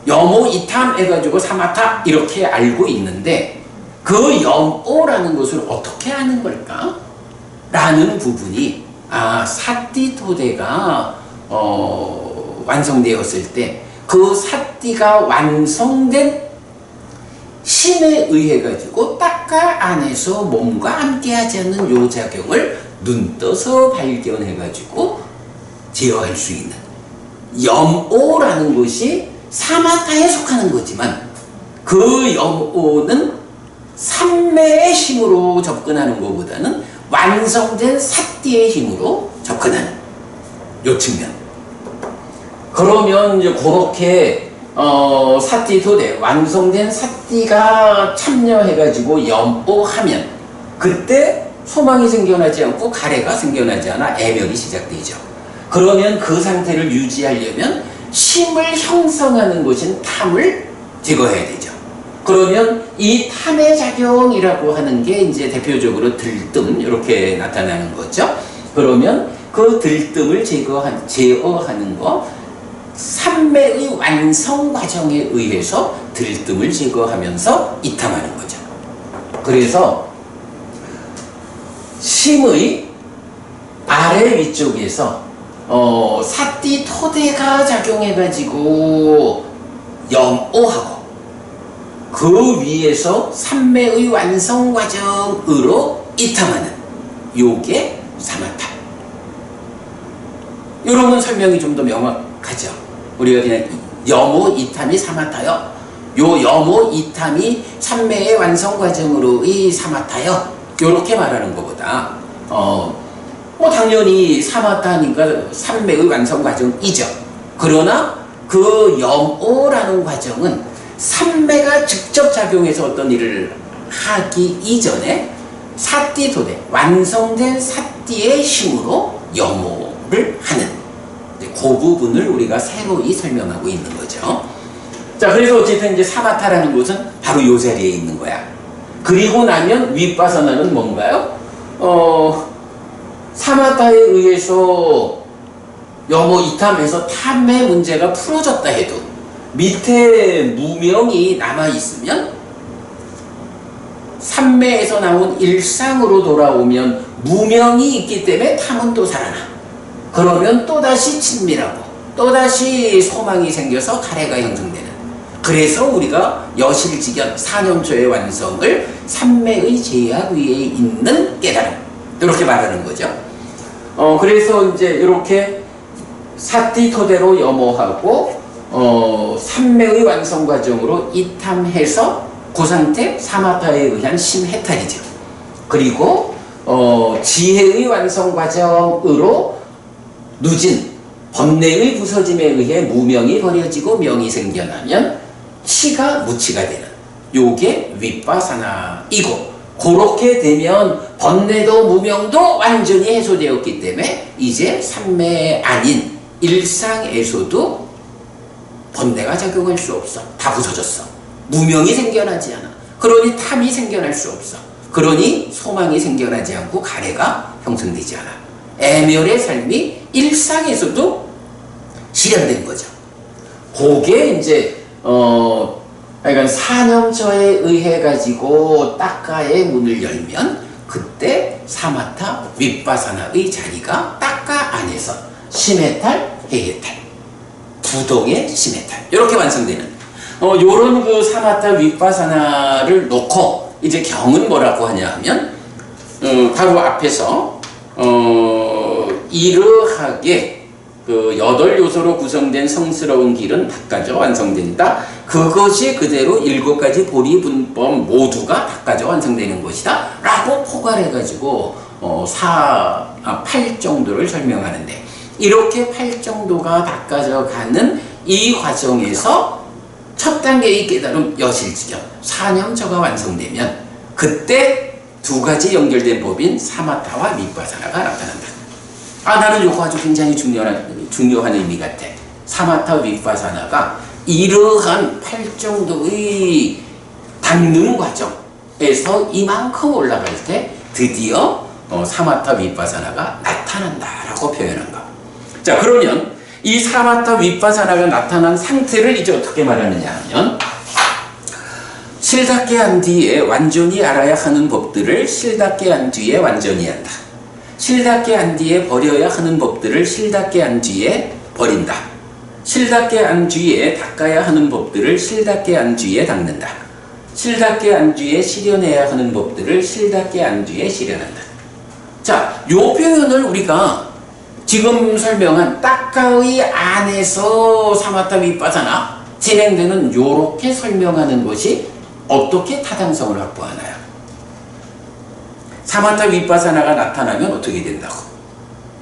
염오 이탐 해가지고 사마타 이렇게 알고 있는데 그 염오라는 것을 어떻게 아는 걸까? 라는 부분이 사띠토대가 완성되었을 때 그 사띠가 완성된 힘에 의해 가지고 딱가 안에서 몸과 함께하지 않는 요 작용을 눈떠서 발견해 가지고 제어할 수 있는 염오라는 것이 사마타에 속하는 거지만 그 염오는 삼매의 힘으로 접근하는 것보다는 완성된 사띠의 힘으로 접근하는 요 측면. 그러면 이제 그렇게 사띠도대 완성된 사띠가 참여해가지고 염오하면 그때 소망이 생겨나지 않고 가래가 생겨나지 않아 애멸이 시작되죠. 그러면 그 상태를 유지하려면 힘을 형성하는 것인 탐을 제거해야 되죠. 그러면 이 탐의 작용이라고 하는 게 이제 대표적으로 들뜸 이렇게 나타나는 거죠. 그러면 그 들뜸을 제어하는 거 삼매의 완성 과정에 의해서 들뜸을 제거하면서 이탐하는 거죠. 그래서 심의 아래 위쪽에서 사띠 토대가 작용해가지고 염오하고 그 위에서 삼매의 완성 과정으로 이탐하는 요게 사마타. 이런 설명이 좀 더 명확하죠. 우리가 그냥 염오 이탐이 사마타요. 요 염오 이탐이 삼매의 완성 과정으로의 사마타요. 요렇게 말하는 것보다 당연히 사마타니까 삼매의 완성 과정이죠. 그러나 그 염오라는 과정은 삼매가 직접 작용해서 어떤 일을 하기 이전에 사띠도대 완성된 사띠의 힘으로 염오를 하는 그 부분을 우리가 새로이 설명하고 있는 거죠. 자, 그래서 어쨌든 이제 사마타라는 것은 바로 요 자리에 있는 거야. 그리고 나면 윗바사나는 뭔가요? 사마타에 의해서 염오 이탐에서 탐의 문제가 풀어졌다 해도 밑에 무명이 남아있으면 삼매에서 나온 일상으로 돌아오면 무명이 있기 때문에 탐은 또 살아나. 그러면 또다시 친밀하고 또다시 소망이 생겨서 가래가 형성되는. 그래서 우리가 여실직연 사념초의 완성을 삼매의 제약 위에 있는 깨달음 이렇게 말하는 거죠. 그래서 이제 이렇게 사띠 토대로 염오하고 삼매의 완성 과정으로 이탐해서 그 상태 사마타에 의한 심해탈이죠. 그리고 지혜의 완성 과정으로 누진 번뇌의 부서짐에 의해 무명이 버려지고 명이 생겨나면 치가 무치가 되는 요게 윗바사나이고, 그렇게 되면 번뇌도 무명도 완전히 해소되었기 때문에 이제 삼매 아닌 일상에서도 번뇌가 작용할 수 없어. 다 부서졌어. 무명이 생겨나지 않아. 그러니 탐이 생겨날 수 없어. 그러니 소망이 생겨나지 않고 가래가 형성되지 않아. 애멸의 삶이 일상에서도 실현된 거죠. 그게 이제 그러니까 사념처에 의해 가지고 딱가의 문을 열면 그때 사마타 윗바사나의 자리가 딱가 안에서 심해탈, 해해탈, 부동의 심해탈 이렇게 완성되는 요런 그 사마타 윗바사나를 놓고 이제 경은 뭐라고 하냐 하면 바로 앞에서 이러하게 그 8요소로 구성된 성스러운 길은 닦아져 완성된다. 그것이 그대로 7가지 보리분법 모두가 닦아져 완성되는 것이다. 라고 포괄해가지고 8 정도를 설명하는데, 이렇게 8 정도가 닦아져 가는 이 과정에서 첫 단계의 깨달음 여실지경 사념처가 완성되면 그때 2가지 연결된 법인 사마타와 윗바사나가 나타난다. 나는 요거 아주 굉장히 중요한 의미 같아. 사마타 윗바사나가 이러한 8 정도의 닦는 과정에서 이만큼 올라갈 때 드디어 사마타 윗바사나가 나타난다라고 표현한 거. 자, 그러면 이 사마타 윗바사나가 나타난 상태를 이제 어떻게 말하느냐 하면 실답게 한 뒤에 완전히 알아야 하는 법들을 실답게 한 뒤에 완전히 한다. 실답게 한 뒤에 버려야 하는 법들을 실답게 한 뒤에 버린다. 실답게 한 뒤에 닦아야 하는 법들을 실답게 한 뒤에 닦는다. 실답게 한 뒤에 실현해야 하는 법들을 실답게 한 뒤에 실현한다. 자, 요 표현을 우리가 지금 설명한 따까의 안에서 사마타 윗바사나 진행되는 요렇게 설명하는 것이 어떻게 타당성을 확보하나요? 사마타 윗바사나가 나타나면 어떻게 된다고?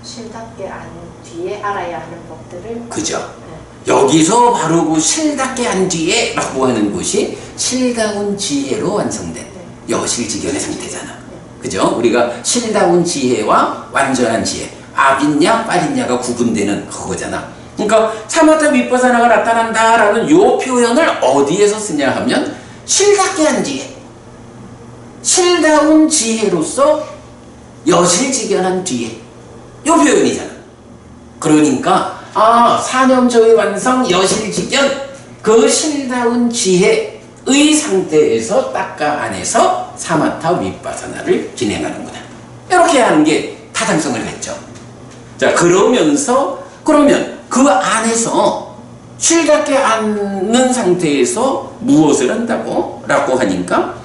실답게 한 뒤에 알아야 하는 법들을.
그죠?
네.
여기서 바로 그 실답게 한 뒤에 라고 하는 것이 실다운 지혜로 완성된 여실직연의 상태잖아. 그죠? 우리가 실다운 지혜와 완전한 지혜, 악이냐 빨이냐가 구분되는 그거잖아. 그러니까 사마타 윗바사나가 나타난다라는 요 표현을 어디에서 쓰냐 하면 실답게 한 뒤에, 실다운 지혜로서 여실직연한 뒤에 요 표현이잖아. 그러니까 사념조의 완성 여실직연, 그 실다운 지혜의 상태에서 따까 안에서 사마타 윗바사나를 진행하는구나. 이렇게 하는 게 타당성을 갖죠. 자, 그러면 그 안에서 실답게 않는 상태에서 무엇을 한다고? 라고 하니까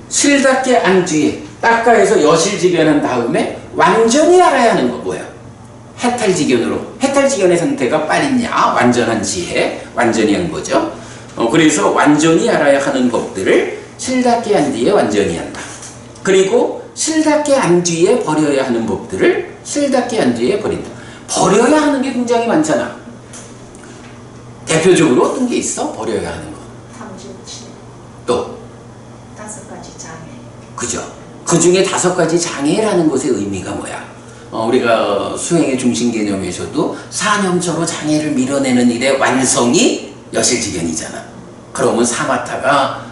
실답게 안 뒤에 따까에서 여실직연한 다음에 완전히 알아야 하는 거 뭐야? 해탈직연으로, 해탈직연의 상태가 빨이냐? 완전한 지혜, 완전히 한 거죠. 그래서 완전히 알아야 하는 법들을 실답게 한 뒤에 완전히 한다. 그리고 실답게 한 뒤에 버려야 하는 법들을 실답게 한 뒤에 버린다. 버려야 하는 게 굉장히 많잖아. 대표적으로 어떤 게 있어? 버려야 하는 거.
탐진치.
또
5가지 장애.
그죠? 그 중에 5가지 장애라는 것의 의미가 뭐야? 우리가 수행의 중심 개념에서도 사념처로 장애를 밀어내는 일의 완성이 여실직연이잖아. 그러면 사마타가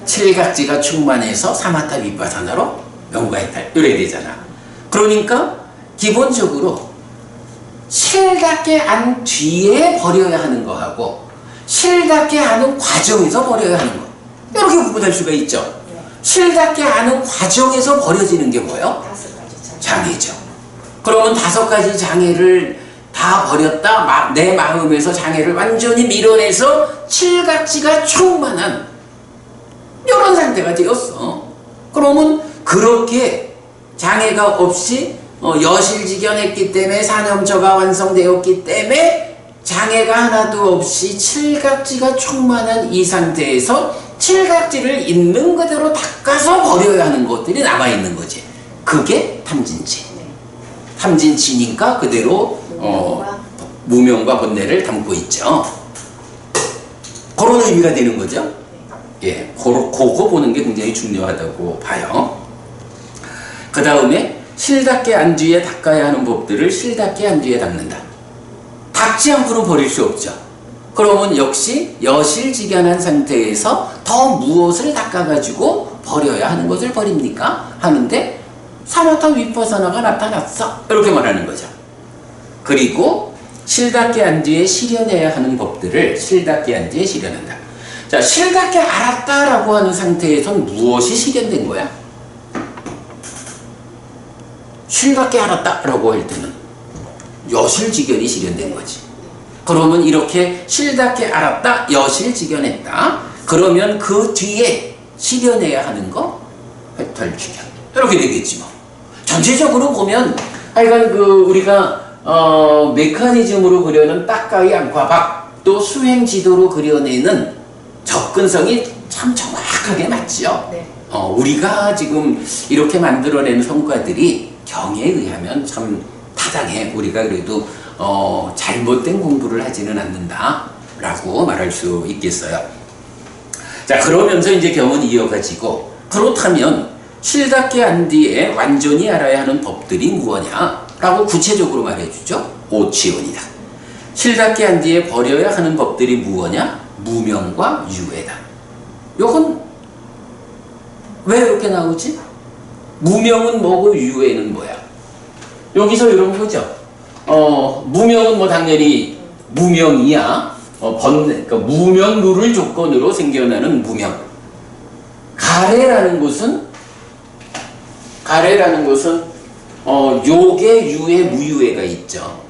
7각지가 충만해서 사마타 윗바사나로 명과해탈 이래야 되잖아. 그러니까 기본적으로 실답게 안 뒤에 버려야 하는 거하고 실답게 하는 과정에서 버려야 하는 거, 이렇게 구분할 수가 있죠. 실답게 하는 과정에서 버려지는 게 뭐예요?
5가지
장애죠. 그러면 5가지 장애를 다 버렸다, 내 마음에서 장애를 완전히 밀어내서 7각지가 충만한 이런 상태가 되었어. 그러면 그렇게 장애가 없이 여실직연했기 때문에 사념처가 완성되었기 때문에 장애가 하나도 없이 7각지가 충만한 이 상태에서 7각지를 있는 그대로 닦아서 버려야 하는 것들이 남아있는 거지. 그게 탐진치. 탐진치니까 그대로 무명과 번뇌를 담고 있죠. 그런 의미가 되는 거죠. 예, 그거 보는 게 굉장히 중요하다고 봐요. 그 다음에 실답게 안 뒤에 닦아야 하는 법들을 실답게 안 뒤에 닦는다. 닦지 않고는 버릴 수 없죠. 그러면 역시 여실직연한 상태에서 더 무엇을 닦아가지고 버려야 하는 것을 버립니까? 하는데 사마타 윗바사나가 나타났어. 이렇게 말하는 거죠. 그리고 실답게 안 뒤에 실현해야 하는 법들을 실답게 안 뒤에 실현한다. 자, 실답게 알았다라고 하는 상태에선 무엇이 실현된 거야? 실답게 알았다라고 할 때는 여실직연이 실현된 거지. 그러면 이렇게 실답게 알았다, 여실직연했다. 그러면 그 뒤에 실현해야 하는 거 해탈직연. 이렇게 되겠지 뭐. 전체적으로 보면 하여간 우리가 메커니즘으로 그려는 따까이 안과박, 또 수행 지도로 그려내는 접근성이 참 정확하게 맞죠.
네.
우리가 지금 이렇게 만들어낸 성과들이 경에 의하면 참 타당해. 우리가 그래도 잘못된 공부를 하지는 않는다 라고 말할 수 있겠어요. 자, 그러면서 이제 경은 이어가지고, 그렇다면 실답게 한 뒤에 완전히 알아야 하는 법들이 무엇냐 라고 구체적으로 말해주죠. 오치원이다. 실답게 한 뒤에 버려야 하는 법들이 무엇냐? 무명과 유해다. 요건 왜 이렇게 나오지? 무명은 뭐고 유해는 뭐야? 여기서 이런 거죠. 무명은 뭐 당연히 무명이야. 그러니까 무명루를 조건으로 생겨나는 무명. 가래라는 것은 요계, 유해, 무유해가 있죠.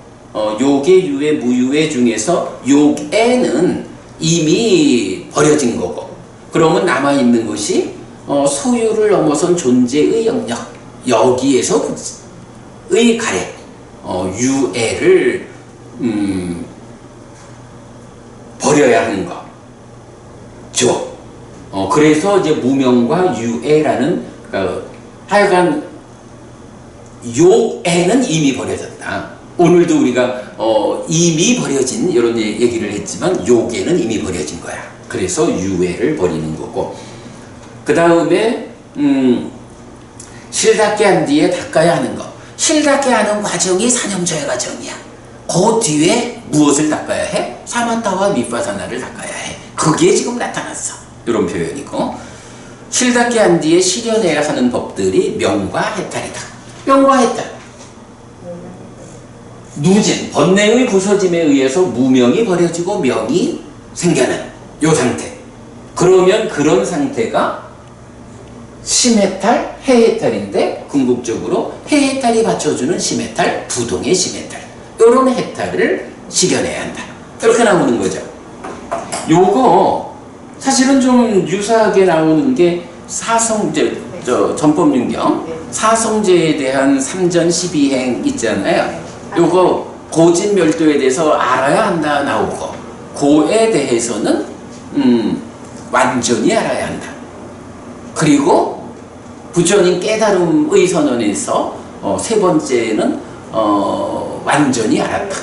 요계, 유해, 무유해 중에서 요에는 이미 버려진 거고, 그러면 남아있는 것이 소유를 넘어선 존재의 영역, 여기에서의 가래, 유해를 버려야 하는 거죠. 그래서 이제 무명과 유해라는, 하여간 요해는 이미 버려졌다. 오늘도 우리가 이미 버려진 이런 얘기를 했지만 요계는 이미 버려진 거야. 그래서 유해를 버리는 거고, 그 다음에 실 닦게 한 뒤에 닦아야 하는 거. 실 닦게 하는 과정이 사념조의 과정이야. 그 뒤에 무엇을 닦아야 해? 사마타와 미파사나를 닦아야 해. 그게 지금 나타났어. 이런 표현이고, 실 닦게 한 뒤에 실현해야 하는 법들이 명과 해탈이다. 명과 해탈. 누진, 번뇌의 부서짐에 의해서 무명이 버려지고 명이 생겨난 요 상태. 그러면 그런 상태가 심해탈, 해해탈인데 궁극적으로 해해탈이 받쳐주는 심해탈, 부동의 심해탈, 이런 해탈을 실현해야 한다. 이렇게 나오는 거죠. 요거 사실은 좀 유사하게 나오는 게 사성제, 전법윤경 사성제에 대한 삼전 12행 있잖아요. 요거 고진멸도에 대해서 알아야 한다 나오고, 고에 대해서는 완전히 알아야 한다. 그리고 부처님 깨달음의 선언에서 세 번째는 완전히 알았다.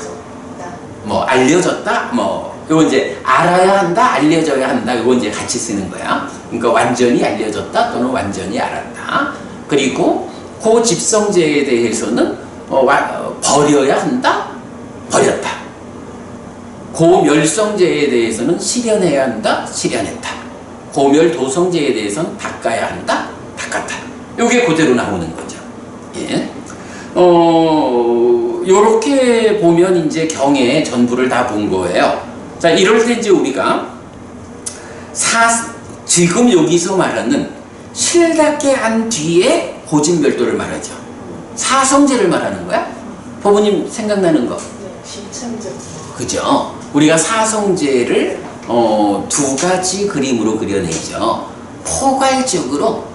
뭐 알려졌다. 뭐 이거 이제 알아야 한다, 알려져야 한다. 이거 이제 같이 쓰는 거야. 그러니까 완전히 알려졌다 또는 완전히 알았다. 그리고 고 집성제에 대해서는 버려야 한다, 버렸다. 고멸성제에 대해서는 실현해야 한다, 실현했다. 고멸도성제에 대해서는 닦아야 한다, 닦았다. 요게 그대로 나오는 거죠. 예. 요렇게 보면 이제 경의 전부를 다 본 거예요. 자, 이럴 때 이제 우리가 지금 여기서 말하는 실닦게 한 뒤에 고진별도를 말하죠. 사성제를 말하는 거야? 부모님 생각나는 거?
심층적.
그죠? 우리가 사성제를 두 가지 그림으로 그려내죠. 포괄적으로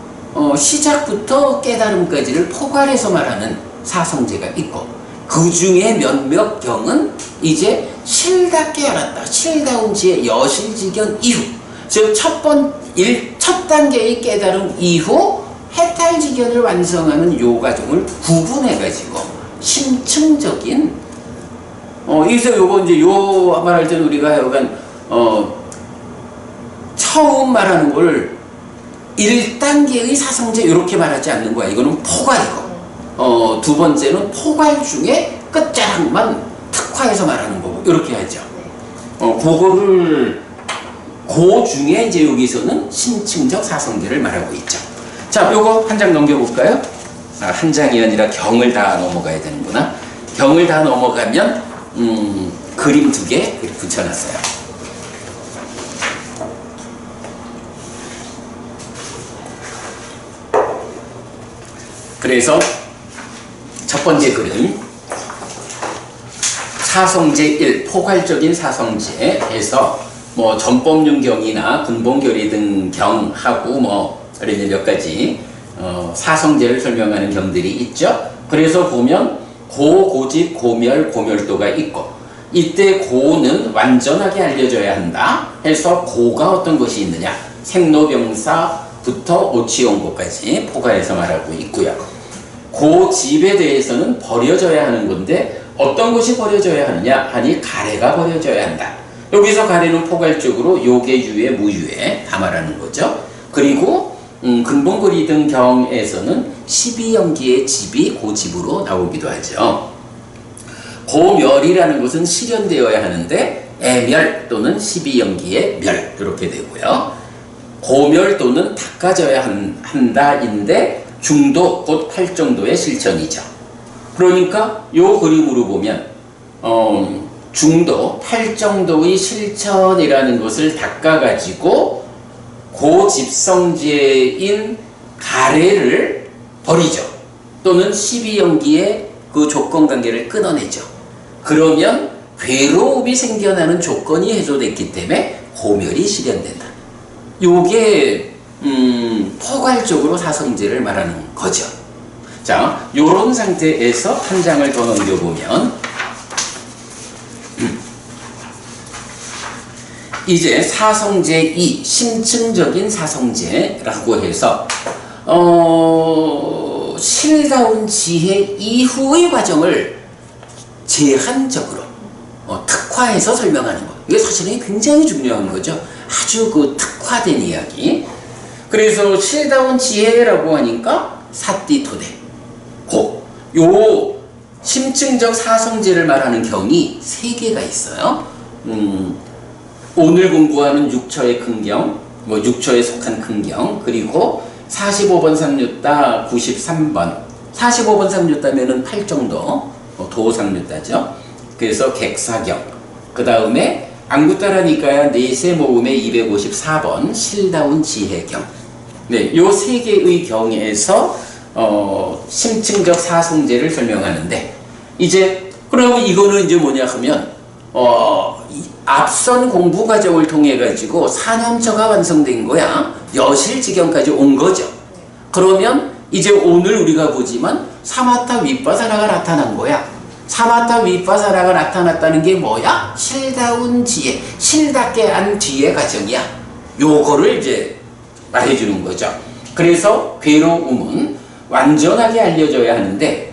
시작부터 깨달음까지를 포괄해서 말하는 사성제가 있고, 그 중에 몇몇 경은 이제 실답게 알았다, 실다운 지의 여실지견 이후, 즉 첫 단계의 깨달음 이후 해탈지견을 완성하는 요 과정을 구분해가지고 심층적인, 여기서 요거 이제 요 말할 때는 우리가 약간 처음 말하는 걸 1단계의 사성제 이렇게 말하지 않는 거야. 이거는 포괄이고, 두 번째는 포괄 중에 끝자락만 특화해서 말하는 거고, 이렇게 하죠. 그거를 그 중에 이제 여기서는 심층적 사성제를 말하고 있죠. 자, 요거 한 장 넘겨볼까요? 한 장이 아니라 경을 다 넘어가야 되는구나. 경을 다 넘어가면 그림 2개 붙여놨어요. 그래서 첫 번째 그림, 사성제 1, 포괄적인 사성제에서 뭐 전법륜경이나 군본결의 등 경하고 뭐 이런 몇 가지 사성제를 설명하는 경들이 있죠. 그래서 보면 고집, 고멸, 고멸도가 있고, 이때 고는 완전하게 알려져야 한다 해서 고가 어떤 것이 있느냐, 생로병사부터 오치용고까지 포괄해서 말하고 있고요. 고집에 대해서는 버려져야 하는 건데 어떤 것이 버려져야 하느냐 하니 가래가 버려져야 한다. 여기서 가래는 포괄적으로 요계, 유해, 무유해 다 말하는 거죠. 그리고 근본거리 등 경에서는 12연기의 집이 고집으로 나오기도 하죠. 고멸이라는 것은 실현되어야 하는데 애멸 또는 12연기의 멸, 이렇게 되고요. 고멸 또는 닦아져야 한다인데 중도 곧 8정도의 실천이죠. 그러니까 요 그림으로 보면 중도, 팔 정도의 실천이라는 것을 닦아가지고 고집성제인 가래를 버리죠. 또는 12연기의 그 조건관계를 끊어내죠. 그러면 괴로움이 생겨나는 조건이 해소됐기 때문에 고멸이 실현된다. 요게 포괄적으로 사성제를 말하는 거죠. 자, 요런 상태에서 한 장을 더 넘겨보면 이제 사성제 2, 심층적인 사성제라고 해서 실다운 지혜 이후의 과정을 제한적으로 특화해서 설명하는 거. 이게 사실은 굉장히 중요한 거죠. 아주 그 특화된 이야기. 그래서 실다운 지혜라고 하니까 사띠토대, 요 심층적 사성제를 말하는 경이 3개가 있어요. 오늘 공부하는 6처의 큰경, 6처에 속한 큰경, 그리고 45번 삼류따 93번. 45번 삼류따면은 8정도 도상류따죠. 그래서 객사경. 그 다음에 안구따라니까야 내세 모음의 254번 실다운 지혜경. 네, 요 3개의 경에서 심층적 사성제를 설명하는데, 이제 그러면 이거는 이제 뭐냐 하면 앞선 공부 과정을 통해 가지고 사념처가 완성된 거야. 여실지경까지 온 거죠. 그러면 이제 오늘 우리가 보지만 사마타 윗바사라가 나타난 거야. 사마타 윗바사라가 나타났다는 게 뭐야? 실다운 지혜, 실답게 한 뒤의 과정이야. 요거를 이제 말해주는 거죠. 그래서 괴로움은 완전하게 알려져야 하는데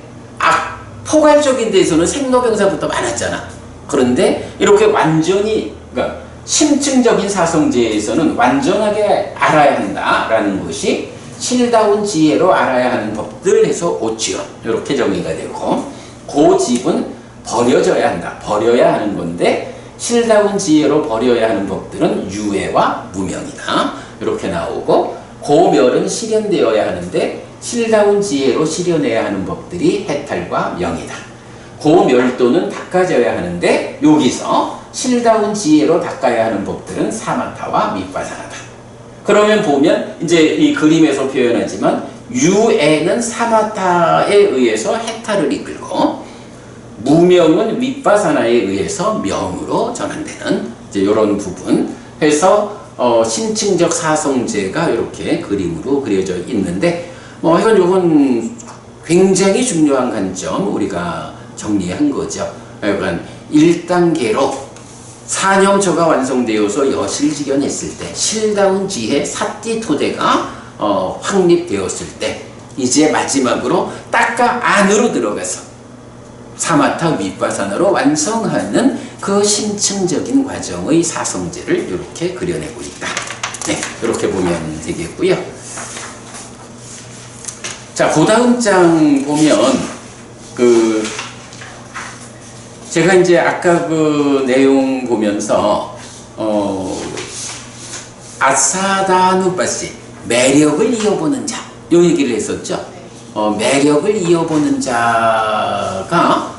포괄적인 데에서는 생로병사부터 많았잖아. 그런데 이렇게 완전히, 그러니까 심층적인 사성제에서는 완전하게 알아야 한다라는 것이 실다운 지혜로 알아야 하는 법들 해서 오치원 이렇게 정의가 되고, 고집은 버려져야 한다, 버려야 하는 건데 실다운 지혜로 버려야 하는 법들은 유해와 무명이다 이렇게 나오고, 고멸은 실현되어야 하는데 실다운 지혜로 실현해야 하는 법들이 해탈과 명이다. 고멸도는 닦아져야 하는데 여기서 실다운 지혜로 닦아야 하는 법들은 사마타와 밑바사나다. 그러면 보면 이제 이 그림에서 표현하지만 유에는 사마타에 의해서 해탈을 이끌고 무명은 윗바사나에 의해서 명으로 전환되는 이제 이런 부분 해서 심층적 사성제가 이렇게 그림으로 그려져 있는데, 이건 굉장히 중요한 관점 우리가 정리한 거죠. 그러니까 1단계로 사념처가 완성되어서 여실지견했을 때, 실다운 지혜 사띠토대가 확립되었을 때, 이제 마지막으로 닦아 안으로 들어가서 사마타 윗바사나로 완성하는 그 심층적인 과정의 사성제를 이렇게 그려내고 있다. 네, 이렇게 보면 되겠고요. 자, 그 다음 장 보면 제가 이제 아까 그 내용 보면서 아사다누빠시 매력을 이어보는 자, 요 얘기를 했었죠. 매력을 이어보는 자가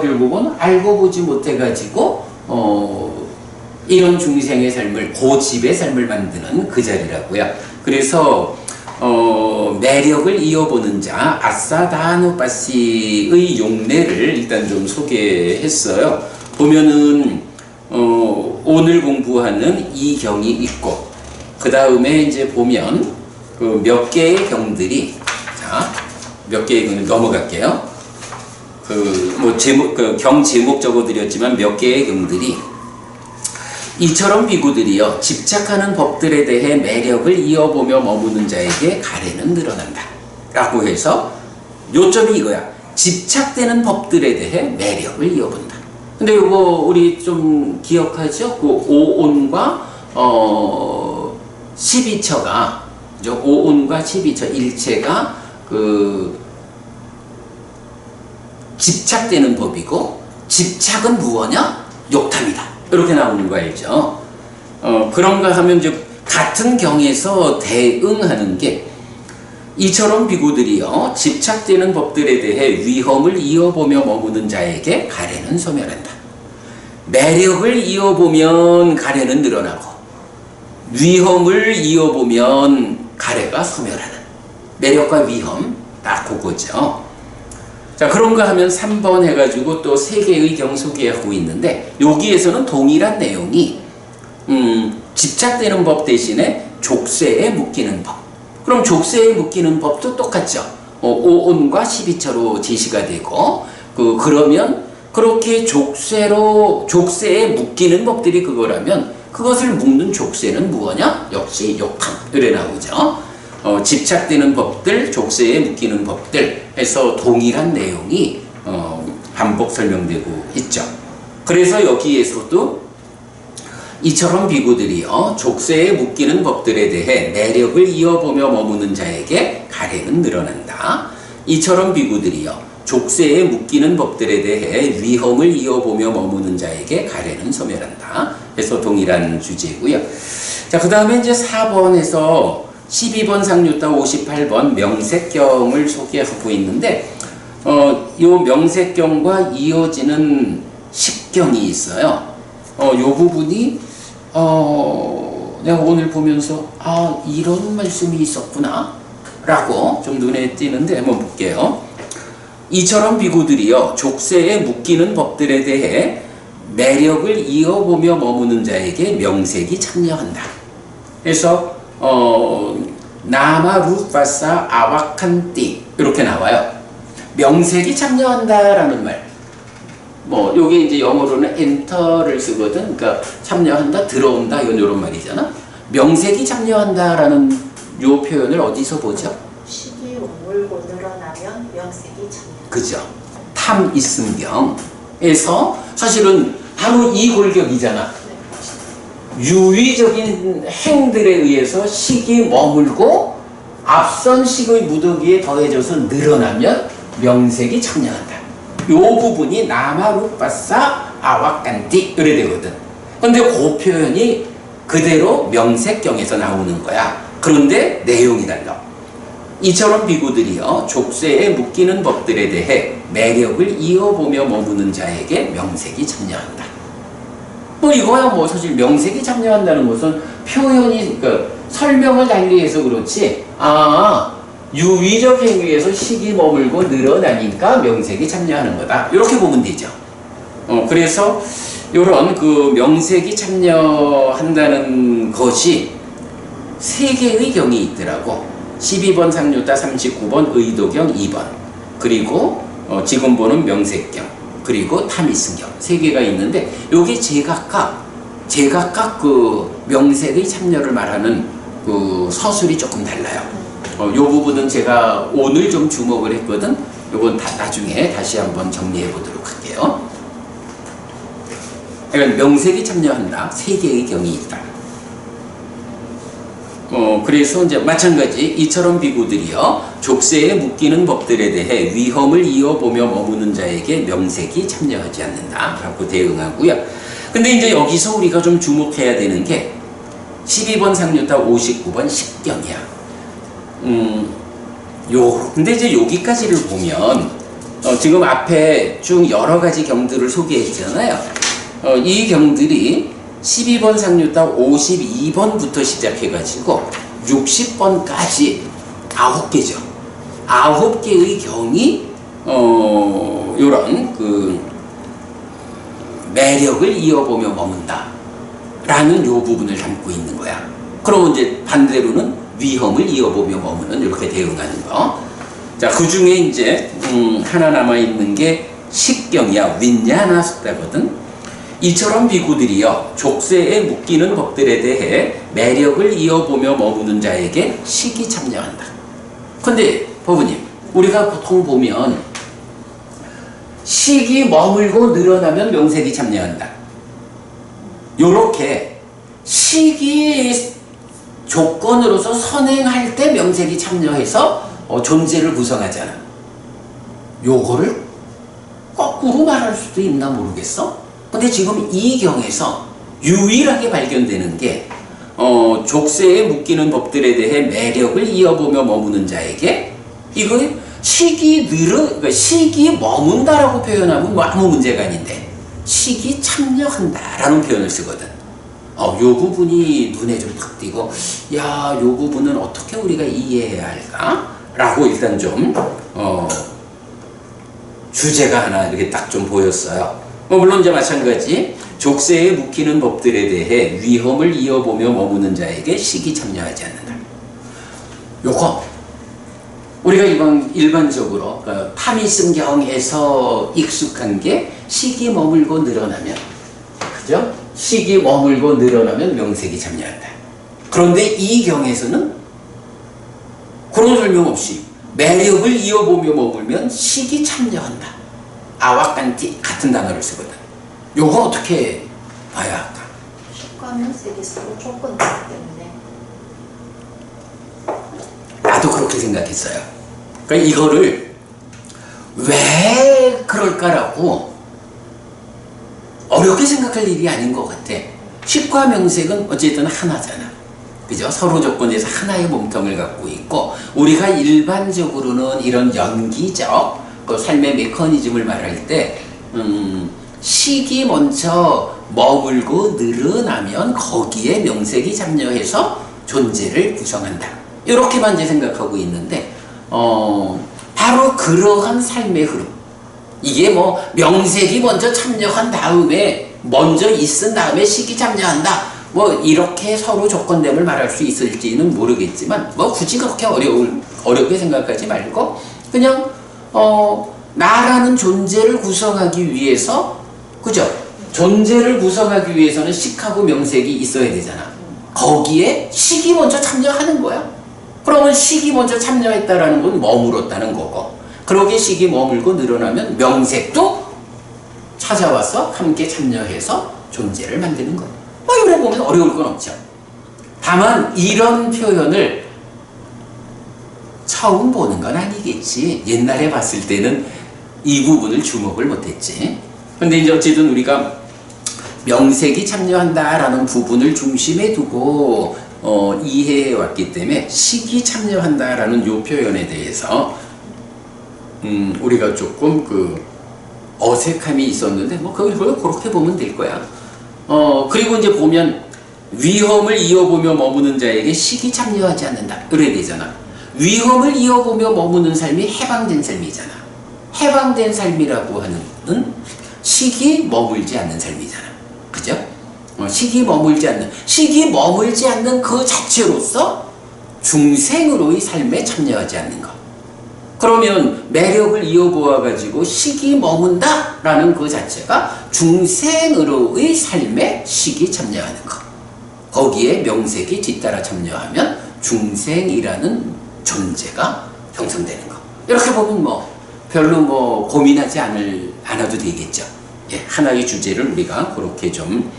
결국은 알고 보지 못해가지고 이런 중생의 삶을, 고집의 삶을 만드는 그 자리라고요. 그래서 매력을 이어보는 자 아사다누빠시의 용례를 일단 좀 소개했어요. 보면은 오늘 공부하는 이 경이 있고, 그 다음에 이제 보면 그 몇 개의 경들이, 자, 몇 개의 경을 넘어갈게요. 경 제목 적어드렸지만 몇 개의 경들이 이처럼 비구들이여 집착하는 법들에 대해 매력을 이어보며 머무는 자에게 가래는 늘어난다 라고 해서 요점이 이거야. 집착되는 법들에 대해 매력을 이어본다. 근데 이거 우리 좀 기억하죠? 그 오온과 12처가, 오온과 12처 일체가 집착되는 법이고, 집착은 무엇이냐? 욕탐이다. 이렇게 나오는 거 알죠? 그런가 하면 이제 같은 경에서 대응하는 게, 이처럼 비구들이여 집착되는 법들에 대해 위험을 이어보며 머무는 자에게 가래는 소멸한다. 매력을 이어보면 가래는 늘어나고 위험을 이어보면 가래가 소멸하는, 매력과 위험 딱 그거죠. 자, 그런가 하면 3번 해가지고 또 3개의 경 소개하고 있는데 여기에서는 동일한 내용이 집착되는 법 대신에 족쇄에 묶이는 법. 그럼 족쇄에 묶이는 법도 똑같죠. 5온과 12처로 제시가 되고 그러면 그렇게 족쇄에 묶이는 법들이 그거라면 그것을 묶는 족쇄는 무엇이냐? 역시 욕탕. 이래 나오죠. 집착되는 법들, 족쇄에 묶이는 법들 해서 동일한 내용이 반복 설명되고 있죠. 그래서 여기에서도 이처럼 비구들이여 족쇄에 묶이는 법들에 대해 내력을 이어보며 머무는 자에게 가래는 늘어난다. 이처럼 비구들이여 족쇄에 묶이는 법들에 대해 위험을 이어보며 머무는 자에게 가래는 소멸한다. 그래서 동일한 주제고요. 자, 그 다음에 이제 4번에서 12번 상류타 58번 명색경을 소개하고 있는데 요 명색경과 이어지는 십경이 있어요. 요 부분이 내가 오늘 보면서 이런 말씀이 있었구나 라고 좀 눈에 띄는데 한번 볼게요. 이처럼 비구들이여 족쇄에 묶이는 법들에 대해 매력을 이어보며 머무는 자에게 명색이 참여한다. 그래서 나마루파사 아와칸띠 이렇게 나와요. 명색이 참여한다라는 말. 요게 이제 영어로는 enter를 쓰거든. 그러니까 참여한다, 들어온다 이런 말이잖아. 명색이 참여한다라는 요 표현을 어디서 보죠?
식이 오물고 늘어나면 명색이 참여.
그죠? 탐 있음경에서 사실은 바로 이 골격이잖아. 유의적인 행들에 의해서 식이 머물고 앞선 식의 무더기에 더해져서 늘어나면 명색이 참여한다. 요 부분이 나마루파사 아와칸띠 이래 되거든. 근데 그 표현이 그대로 명색경에서 나오는 거야. 그런데 내용이 달라. 이처럼 비구들이여 족쇄에 묶이는 법들에 대해 매력을 이어보며 머무는 자에게 명색이 참여한다. 이거야 사실 명색이 참여한다는 것은 표현이 설명을 달리해서 그렇지 유의적 행위에서 식이 머물고 늘어나니까 명색이 참여하는 거다. 이렇게 보면 되죠. 그래서 이런 명색이 참여한다는 것이 3개의 경이 있더라고. 12번 상류타 39번 의도경 2번 그리고 지금 보는 명색경 그리고 탐이승경 3개가 있는데 요게 제각각 명색의 참여를 말하는 서술이 조금 달라요. 요 부분은 제가 오늘 좀 주목을 했거든. 요건 나중에 다시 한번 정리해 보도록 할게요. 그러니까 명색이 참여한다. 3개의 경이 있다. 그래서 이제 마찬가지 이처럼 비구들이여 족쇄에 묶이는 법들에 대해 위험을 이어보며 머무는 자에게 명색이 참여하지 않는다 라고 대응하고요. 근데 이제 여기서 우리가 좀 주목해야 되는 게 12번 상류타 59번 십경이야. 근데 이제 여기까지를 보면 지금 앞에 쭉 여러 가지 경들을 소개했잖아요. 이 경들이 12번 상류타 52번부터 시작해가지고 60번까지 9개죠. 9개의 경이 요런 매력을 이어보며 머문다 라는 요 부분을 담고 있는 거야. 그러면 이제 반대로는 위험을 이어보며 머무는 이렇게 대응하는 거. 자, 그 중에 이제 하나 남아있는 게 식경이야. 윈야나 숙다거든. 이처럼 비구들이여 족쇄에 묶이는 법들에 대해 매력을 이어보며 머무는 자에게 식이 참여한다. 근데 법우님, 우리가 보통 보면 식이 머물고 늘어나면 명색이 참여한다. 요렇게 식이 조건으로서 선행할 때 명색이 참여해서 존재를 구성하잖아. 요거를 거꾸로 말할 수도 있나 모르겠어. 근데 지금 이 경에서 유일하게 발견되는 게 족쇄에 묶이는 법들에 대해 매력을 이어보며 머무는 자에게 이거 그러니까 식이 머문다라고 표현하면 뭐 아무 문제가 아닌데 식이 참여한다라는 표현을 쓰거든. 요 부분이 눈에 좀 탁 띄고 야, 요 부분은 어떻게 우리가 이해해야 할까? 라고 일단 좀 주제가 하나 이렇게 딱 좀 보였어요. 물론 이제 마찬가지 족쇄에 묶이는 법들에 대해 위험을 이어보며 머무는 자에게 식이 참여하지 않는다. 요거 우리가 일반적으로 파미승경에서 익숙한 게 식이 머물고 늘어나면, 그죠? 식이 머물고 늘어나면 명색이 참여한다. 그런데 이 경에서는 그런 설명 없이 매력을 이어보며 머물면 식이 참여한다. 아와 같은 단어를 쓰거든. 요거 어떻게 봐야 할까?
식과 명색이 서로 조건이기 때문에.
나도 그렇게 생각했어요. 그러니까 이거를 왜 그럴까라고 어렵게 생각할 일이 아닌 것 같아. 식과 명색은 어쨌든 하나잖아. 그죠? 서로 조건에서 하나의 몸통을 갖고 있고, 우리가 일반적으로는 이런 연기적 그 삶의 메커니즘을 말할 때, 식이 먼저 머물고 늘어나면 거기에 명색이 참여해서 존재를 구성한다. 이렇게만 이제 생각하고 있는데, 바로 그러한 삶의 흐름. 이게 뭐 명색이 먼저 참여한 다음에 먼저 있은 다음에 식이 참여한다. 뭐 이렇게 서로 조건됨을 말할 수 있을지는 모르겠지만 뭐 굳이 그렇게 어렵게 생각하지 말고 그냥 나라는 존재를 구성하기 위해서, 그죠? 존재를 구성하기 위해서는 식하고 명색이 있어야 되잖아. 거기에 식이 먼저 참여하는 거야. 그러면 식이 먼저 참여했다라는 건 머물었다는 거고, 그러게 식이 머물고 늘어나면 명색도 찾아와서 함께 참여해서 존재를 만드는 거예요. 뭐 이래 보면 어려울 건 없죠. 다만 이런 표현을 처음 보는 건 아니겠지. 옛날에 봤을 때는 이 부분을 주목을 못했지. 근데 이제 어쨌든 우리가 명색이 참여한다라는 부분을 중심에 두고 이해해 왔기 때문에 식이 참여한다라는 요 표현에 대해서 우리가 조금 어색함이 있었는데 뭐 그걸 그렇게 보면 될 거야. 그리고 이제 보면 위험을 이어보며 머무는 자에게 식이 참여하지 않는다. 그래야 되잖아. 위험을 이어보며 머무는 삶이 해방된 삶이잖아. 해방된 삶이라고 하는 식이 머물지 않는 삶이잖아. 그죠? 식이 머물지 않는 그 자체로서 중생으로의 삶에 참여하지 않는 것. 그러면 매력을 이어보아가지고 식이 머문다라는 그 자체가 중생으로의 삶에 식이 참여하는 것. 거기에 명색이 뒤따라 참여하면 중생이라는 존재가 형성되는 것. 이렇게 보면 뭐 별로 고민하지 않아도 되겠죠. 예, 하나의 주제를 우리가 그렇게 좀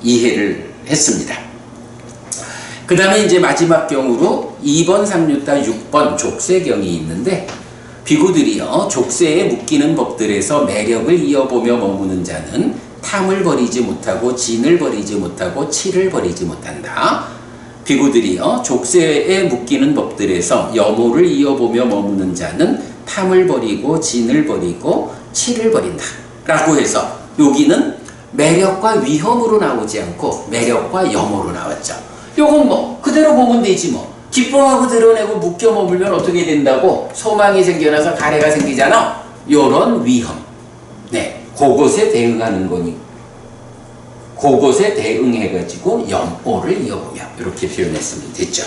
이해를 했습니다. 그 다음에 이제 마지막 경우로 2번, 3, 6번 족쇄경이 있는데, 비구들이요 족쇄에 묶이는 법들에서 매력을 이어보며 머무는 자는 탐을 버리지 못하고 진을 버리지 못하고 치를 버리지 못한다. 비구들이요 족쇄에 묶이는 법들에서 염오를 이어보며 머무는 자는 탐을 버리고 진을 버리고 치를 버린다 라고 해서 여기는 매력과 위험으로 나오지 않고 매력과 염오로 나왔죠. 요건 뭐 그대로 보면 되지 뭐. 기뻐하고 드러내고 묶여 머물면 어떻게 된다고? 소망이 생겨나서 가래가 생기잖아. 요런 위험. 네, 그것에 대응하는 거니. 그것에 대응해가지고 염오를 이어보며 이렇게 표현했으면 됐죠.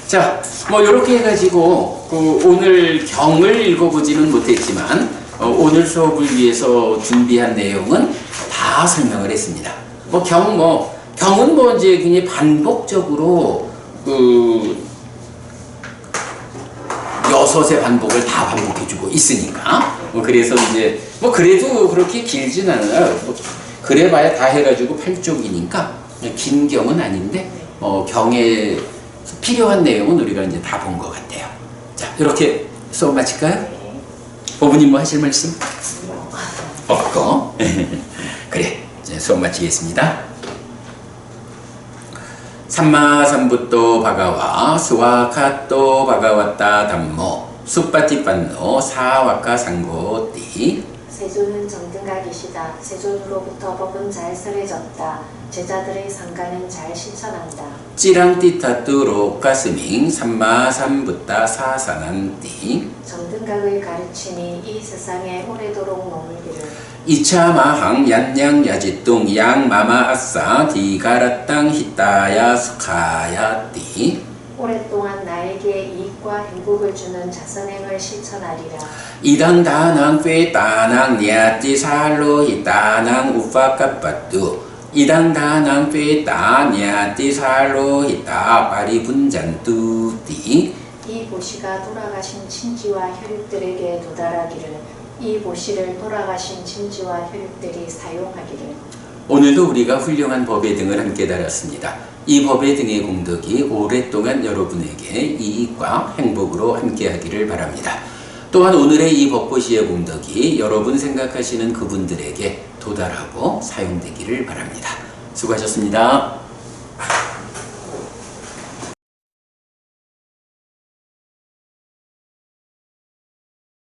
자, 뭐 이렇게 해가지고 오늘 경을 읽어보지는 못했지만 오늘 수업을 위해서 준비한 내용은 다 설명을 했습니다. 경은 뭐 이제 그냥 반복적으로 6의 반복을 다 반복해주고 있으니까 그래서 이제 뭐 그래도 그렇게 길진 않아요. 그래봐야 다 해가지고 8쪽이니까 긴 경은 아닌데 경에 필요한 내용은 우리가 이제 다 본 것 같아요. 자, 이렇게 수업 마칠까요? 어머님 뭐 하실 말씀? 없고 그래, 이제 수업 마치겠습니다. 삼마삼부토 바가와 스와카토 바가와타 담모 수파티판노 사와카 상고띠.
세조는 정등각이시다. 세조로부터 법은 잘 설해졌다. 제자들의 상가는 잘 실천한다.
찌랑띠타뚜로 가스밍 삼마삼부타 사사난띠.
정등각의 가르침이 이 세상에 오래도록 머물기를.
이차마항 얀냥야지뚱 양마마아싸 디가라땅 히타야 수카야띠.
오랫동안 나에게 이익과 행복을 주는 자선행을 실천하리라.
이당다낭 꾀따낭 냐띠 살로 히따낭 우파카빠뚜. 이당다낭 꾀따 냐띠 살로 히따 파리분잔뚜띠.
이 보시가 돌아가신 친지와 혈육들에게 도달하기를. 이 보시를 돌아가신 친지와 혈육들이 사용하기를.
오늘도 우리가 훌륭한 법의 등을 함께 달았습니다. 이 법의 등의 공덕이 오랫동안 여러분에게 이익과 행복으로 함께하기를 바랍니다. 또한 오늘의 이 법보시의 공덕이 여러분 생각하시는 그분들에게 도달하고 사용되기를 바랍니다. 수고하셨습니다.